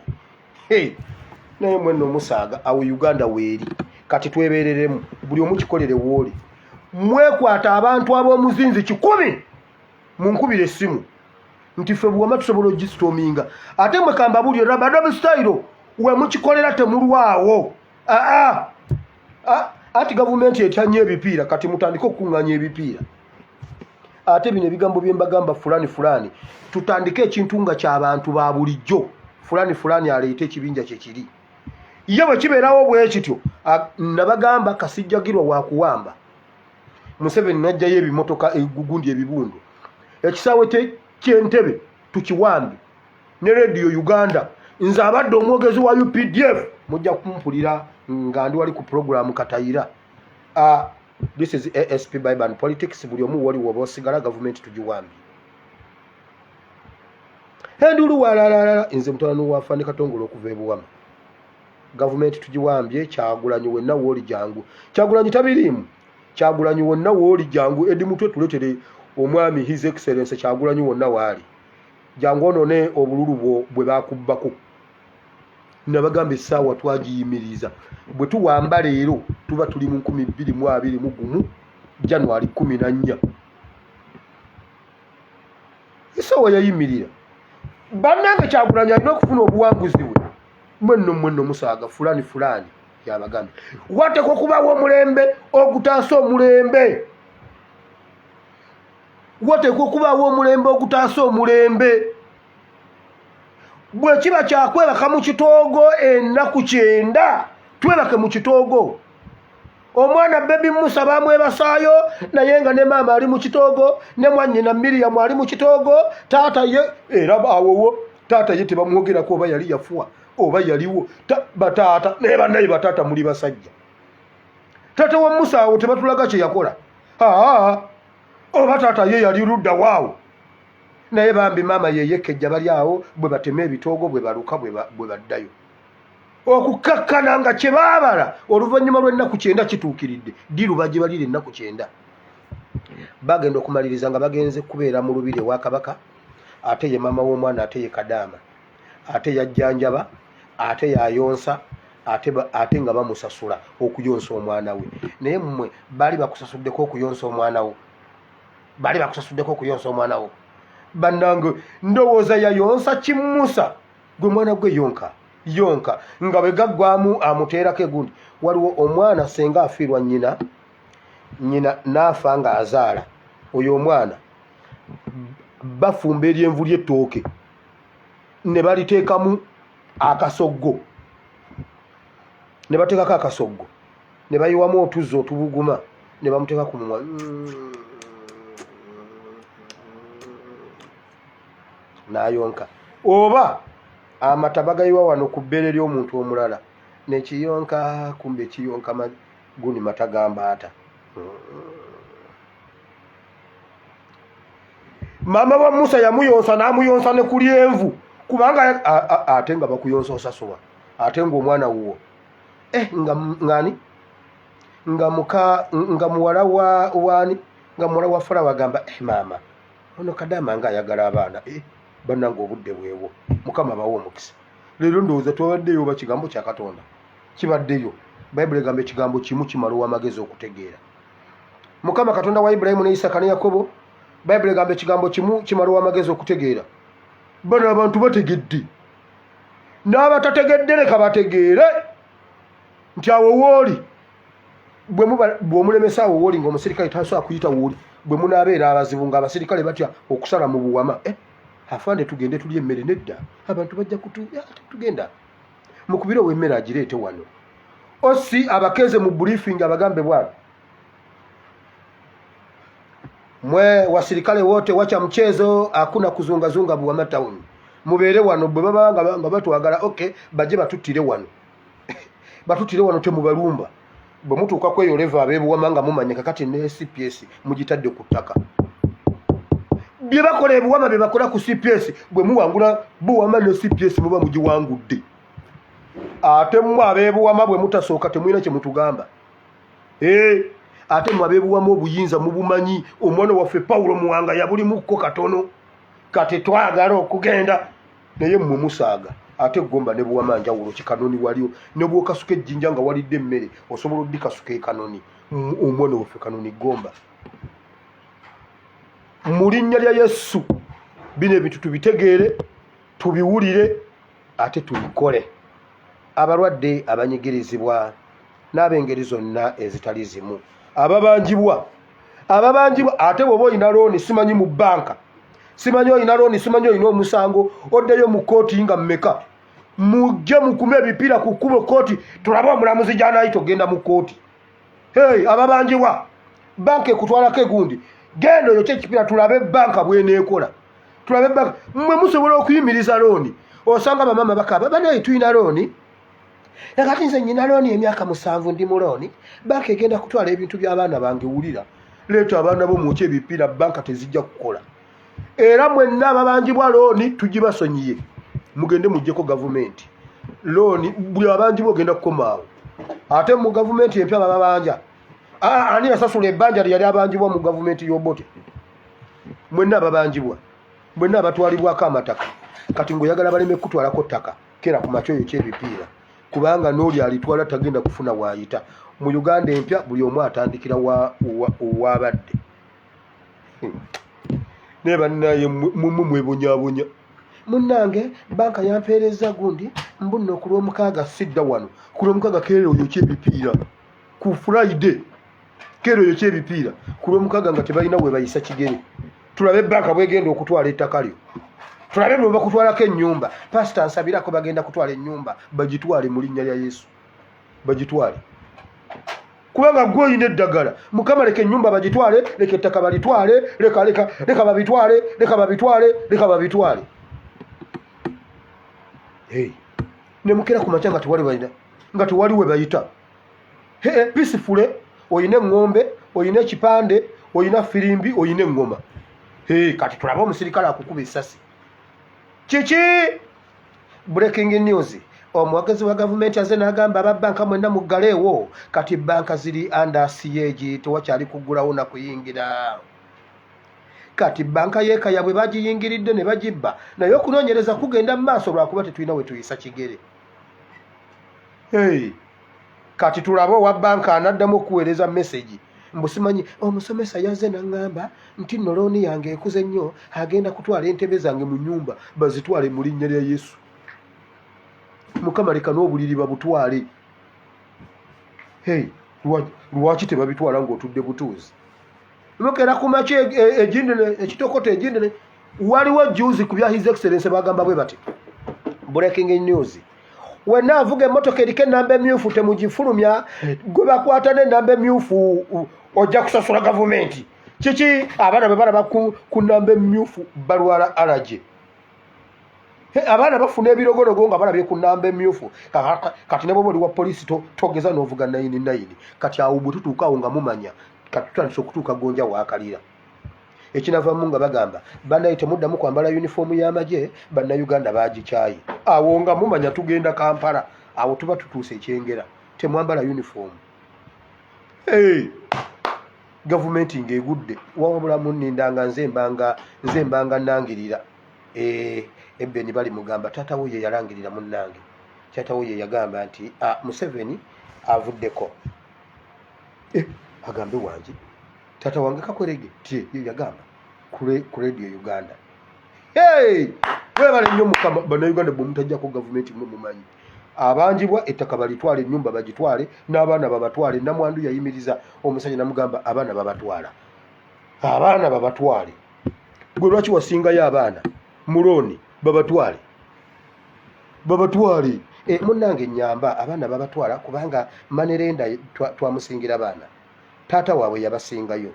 Naye mwenna omusaaga awo Uganda weeri kati twebereremu buli omu kikolere wooli. Mwekwata abantu ab'omuzinzi 10 munkubira essimu nti ffe buwama tusobola ogisitominga ate mwe kamba buli rabadobe style we mukikolera temulwawo. Ati gavumenti etyanye ebipiira kati mutandika okukuŋŋaanya ebipiira. Ate bino ebigambo bye mbagamba fulani tutandike ekintu nga ky'abantu ba bulijjo fulani aleete ekibinja kye kiri. Ye bwe kibeerawo bwe kityo nabagamba kasijjagirwa wa kuwamba. Museveni najjayo ebimotoka egugundi ebibundu. Ekisaawe ky'Entebbe tukiwambe ne Radio Uganda. Nze abadde omwogezi wa UPDF mujja kumpulira nga ndi wali ku programu Katayira. This is ASP Bible and Politics. Buli omu wali woba osigala government tugiwambi. Endulu walalala nze mutabani wa Fani Katongola okuva ebuwama. Government tugiwambye Kyagulanyi wenna wooli jangu. Kyagulanyi tabirimu. Kyagulanyi wonna wooli jangu edi mutwe tuletere omwami His Excellency Kyagulanyi wonna waali. Jangu onone obululu bwe bakubbako. Nabagamba essaawa twagiyimiriza. Bwe tuwamba leero tuba tuli mu 2021 January 14. Essaawa yayimirira. Bannange Kyagulanyi alina okufuna obuwanguzi bwe. mwenno musaaga fulani yabagambye watekwa kubaawo omulembe ogutaasa omulembe watekwa okubaawo omulembe ogutaasa omulembe bwe kiba kyakwebaka mu kitoogo ennaku 9 twebake mu kitoogo omwana bebi Musa bamwebasaayo naye nga ne maama ali mu kitoogo ne mwannyina Miriam ali mu kitoogo taata ye era awowo taata ye tebamuwogerako oba yali yafuwa oba yaliwo bataata naye bannaye bataata muli basajja taata wa Musa awo tebatulaga kye yakola oba taata ye yali ludda waawo naye bambi maama yeyekejja bali awo bwe batema ebitoogo bwe baluka bwe baddayo okukakkana nga kye baabala oluvannyuma lw'ennaku 9 kituukiridde diruba gye balira ennaku 9 bagenda okumaliriza nga bagenze kubeera mu lubiri ewa kabaka ate ye maama w'omwana ate ye kadaama ate yajjanjaba ate yayonsa ate nga bamusasula okuyonsa omwana we naye mmwe baali bakusasuddeko okuyonsa omwana wo bannange ndowooza yayonsa kimusa gwe mwana gwe yonka nga bwe gaggwamu amuteerako egundi waliwo omwana senga afiirwa nyina naafa nga azaala oyo omwana bafumba eryenvu ly'ettooke ne baliteekamu akasoggo ne bateekako akasoggo ne bayiwamu otuzzi otubuguma ne bamuteeka ku mumwa n'ayonka oba amata bagayiwa wano ku bbeere ly'omuntu omulala nekiyonka kumbe kiyonka guni mata gambaata maama wa Musa yamuyonsa n'amuyonsa ne ku lyenvu kubanga ate nga bakuyonsa osasula ate ng'omwana wuwo ngani nga muwala wa Farawo agamba maama ono Kadaama nga ayagala abaana bannange obudde bwewo Mukama bawo omukisa leero ndowooza twabaddeyo oba kigambo kya Katonda kibaddeyo Bayibuli egamba ekigambo kimu kimala ow'amagezi okutegeera Mukama Katonda wa Ibulayimu ne Isaka ne Yakobo Bayibuli egamba ekigambo kimu kimala ow'amagezi okutegeera bano abantu bategedde n'abatategedde leka bategeere nti awo wooli bw'omulemesa awo wooli ng'omusirikale tasobola kuyita wooli bwe munaabeera abazibu ng'abasirikale batya okusala mu buwama afande tugende tuli emmere nedda abantu bajja tugenda mukubire ow'emmere agireete wano osi abakeze mu briefing abagambe bwabo mwe wasirikale wote wacha mchezo hakuna kuzungazunga Buwama town mubeere wano bwe baba nga batwagala baje batutire wano temubalumba bwe mutuuka kweyo leva abeebuwama nga mumanya kakati ne CPS mugitadde ku ttaka bye bakola ebuwama bye bakola ku CPS bwe muwangula Buwama ne CPS muba mugiwangudde ate mwe abeebuwama bwe mutasooka temulina kye mutugamba ate mwe abeebuwama obuyinza mubumanyi omwana waffe Pawulo Muwanga yabulimukko katono kati twagala okugenda naye mmwe musaaga ate gomba ne Buwama njawulo kikanoni waliyo ne bwokasuka ejjinja nga walidde emmere osobola oddikasuka ekanoni omwana waffe kanoni gomba mu linnya lya Yesu bino ebintu tubitegeere tubiwulire ate tubikole abalwadde abanyigirizibwa n'ab'engeri zonna ezitali zimu ababanjibwa ate bw'oba olina looni simanyi mu banka simanyi olina looni simanyi olina omusango oddeyo mu kooti nga mmeka mujje mukume ebipiira ku kkubo kooti tulabe omulamuzi gy'anaayita ogenda mu kooti ababanjibwa banka ekutwalako egundi genda oyo kyekipiira tulabe banka bweneekola tulabe banka mmwe musobola okuyimiriza looni osanga bamama bakaba banaye tulina looni nakati nze nyina looni emyaka 7 ndi mu looni banka egenda kutwala ebintu by'abaana bange wulira leeta abaana bo mwokya ebipiira banka tezijja kukola era mwenna ababanjibwa looni tugibasonyiye mugende mujjeko gavumenti looni buli abanjibwa ogenda kukomaawo ate mu gavumenti empya babanja ani yasasula ebbanja lyali abanjibwa mu gavumenti y'obote mwenna ababanjibwa mwenna abatwalibwako amataka kati ng'oyagala baleme kutwalako ttaka kera ku makyoyo ky'ebipiira kubanga n'oli alitwala tagenda kufuna waayita mu Uganda empya buli omu atandikira wabadde ne bannaye mwebonyaabonya munnange banka yampeereza gundi mbuno ku lwomukaaga sidda wano ku lwomukaaga keero oyokya ebipiira ku Friday keero oyokya ebipiira ku lwomukaaga nga tebalina we bayisa kigere tulabe banka bwegenda okutwala ettaka lyo tulabe bwe bakutwalako ennyumba pasita nsabirako bagenda kutwala ennyumba bagitwale mu linnya lya Yesu bagitwale kubanga gwe oyina eddagala Mukama leka ennyumba bagitwale leka ettaka balitwale leka babitwale hey ne mukera ku makya nga tewali we bayita peaceful oyina eŋŋombe oyina ekipande oyina firimbi oyina eŋŋoma kati tulabe omusirikale akukuba essasi kiki breaking news omuwagizi wa gavumenti aze n'agamba ababbanka mwenna muggaleewo kati banka ziri under siege tewakyali kuggulawo na kuyingira kati banka yeekaya bwe bagiyingiridde ne bagibba naye okunoonyereza kugenda mu maaso lwakuba tetulina we tuyisa kigere kati tulabe owa banka anaddamu okuweereza message mbusimanyi omusomesa yaze n'aŋŋamba nti nno looni yange ekuze nnyo agenda kutwala entebe zange mu nnyumba bazitwale mu linnya lya Yesu Mukama leka n'obuliri babutwale lwaki tebabitwala ng'otudde butuuzi mukera ku makya ekitokoto egindene waliwo juzi ku bya His Excellency bagamba bwe bati breaking news wenna avuga emmotoka eriko ennamba emyufu temugifulumya gwe bakwata n'ennamba emyufu ojja kusasula gavumenti kiki abaana bwe balaba ku nnamba emyufu balwala alaje abaana bafuna ebirogorogo nga balabye ku nnamba emyufu kati ne bwoba oli wa poliisi togeza n'ovuga 99 kati awo bwe tutuukaawo nga mumanya kati tutandise okutuuka gonja waakalira ekinavamu nga bagamba bannaye temuddamu kwambala yunifoomu y'amagye bannayuganda bagikyayi awo nga mumanya tugenda Kampala awo tuba tutuuse ekyengera temwambala yunifoomu gavumenti ng'egudde wabulamu nnindanga nze mbanga nangirira ebbeni bali mugamba taatawo ye yalangirira munnange taatawo ye yagamba nti Museveni avuddeko agambe wange taata wange kakwerege ye yagamba ku radio Uganda webale nnyo Mukama bannayuganda bwe mutajjako gavumenti mwe mumanyi abanjibwa ettaka balitwala ennyumba bagitwale n'abaana babatwale namwandu yayimiriza omusajja namugamba abaana babatwale gwe lwaki wasingayo abaana mulooni babatwale munnange nyamba abaana babatwala kubanga Manerenda twamusingira abaana taata waabwe yabasingayo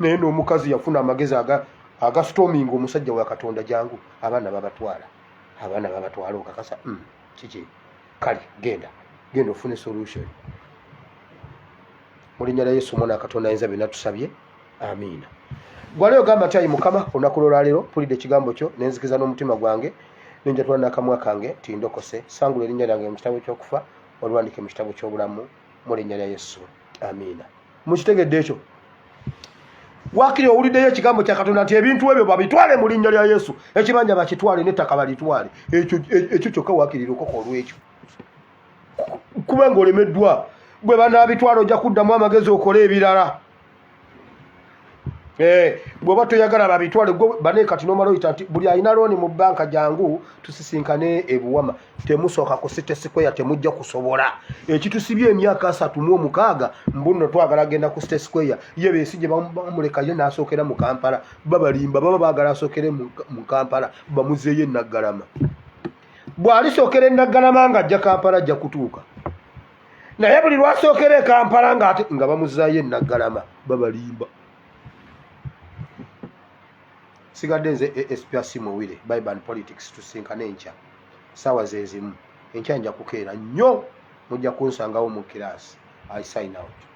naye n'omukazi yafuna amagezi agastorming omusajja wa Katonda jangu abaana babatwala okakasa kiki kale genda ofune solution mu linnya lya Yesu omwana Katonda ayinza byonna tusabye amiina gwaleyo gamba nti ayi Mukama olunaku lwolwaleero mpulidde ekigambo kyo nenzikiza n'omutima gwange nenjatula n'akamwa kange tindokose sangula erinnya lyange mu kitabo ky'okufa olwandike mu kitabo ky'obulamu mu linnya lya Yesu amiina mukitegedde ekyo wakiri owuliddeyo ekigambo kya Katonda nti ebintu ebyo babitwale mu linnya lya Yesu ekibanja bakitwale n'ettaka balitwale ekyo kyokka wakirira okoko olw'ekyo kubanga olemeddwa bwe banaabitwala ojja kuddamu amagezi okole ebirala bw'oba toyagala babitwale bane kati nomala oyita nti buli alina looni mu banka jangu tusisinkane ebuwama temusooka ku City Square temujja kusobola ekitusibye emyaka 36 mbuno twagala genda ku City Square ye beesije bamuleka ye n'asookera mu Kampala babalimba baba baagala asookere mu Kampala bamuzeeyo Naggalama bw'alisookera e Naggalama ng'ajja Kampala ajja kutuuka naye buli lwasookera e Kampala nga bamuzaayo e Naggalama babalimba sigadde nze SPS Muwire Bible and Politics tusinkane enkya saawa ze zimu enkya nja kukeera nnyo mujja kunsangawo mu kiraasi I sign out.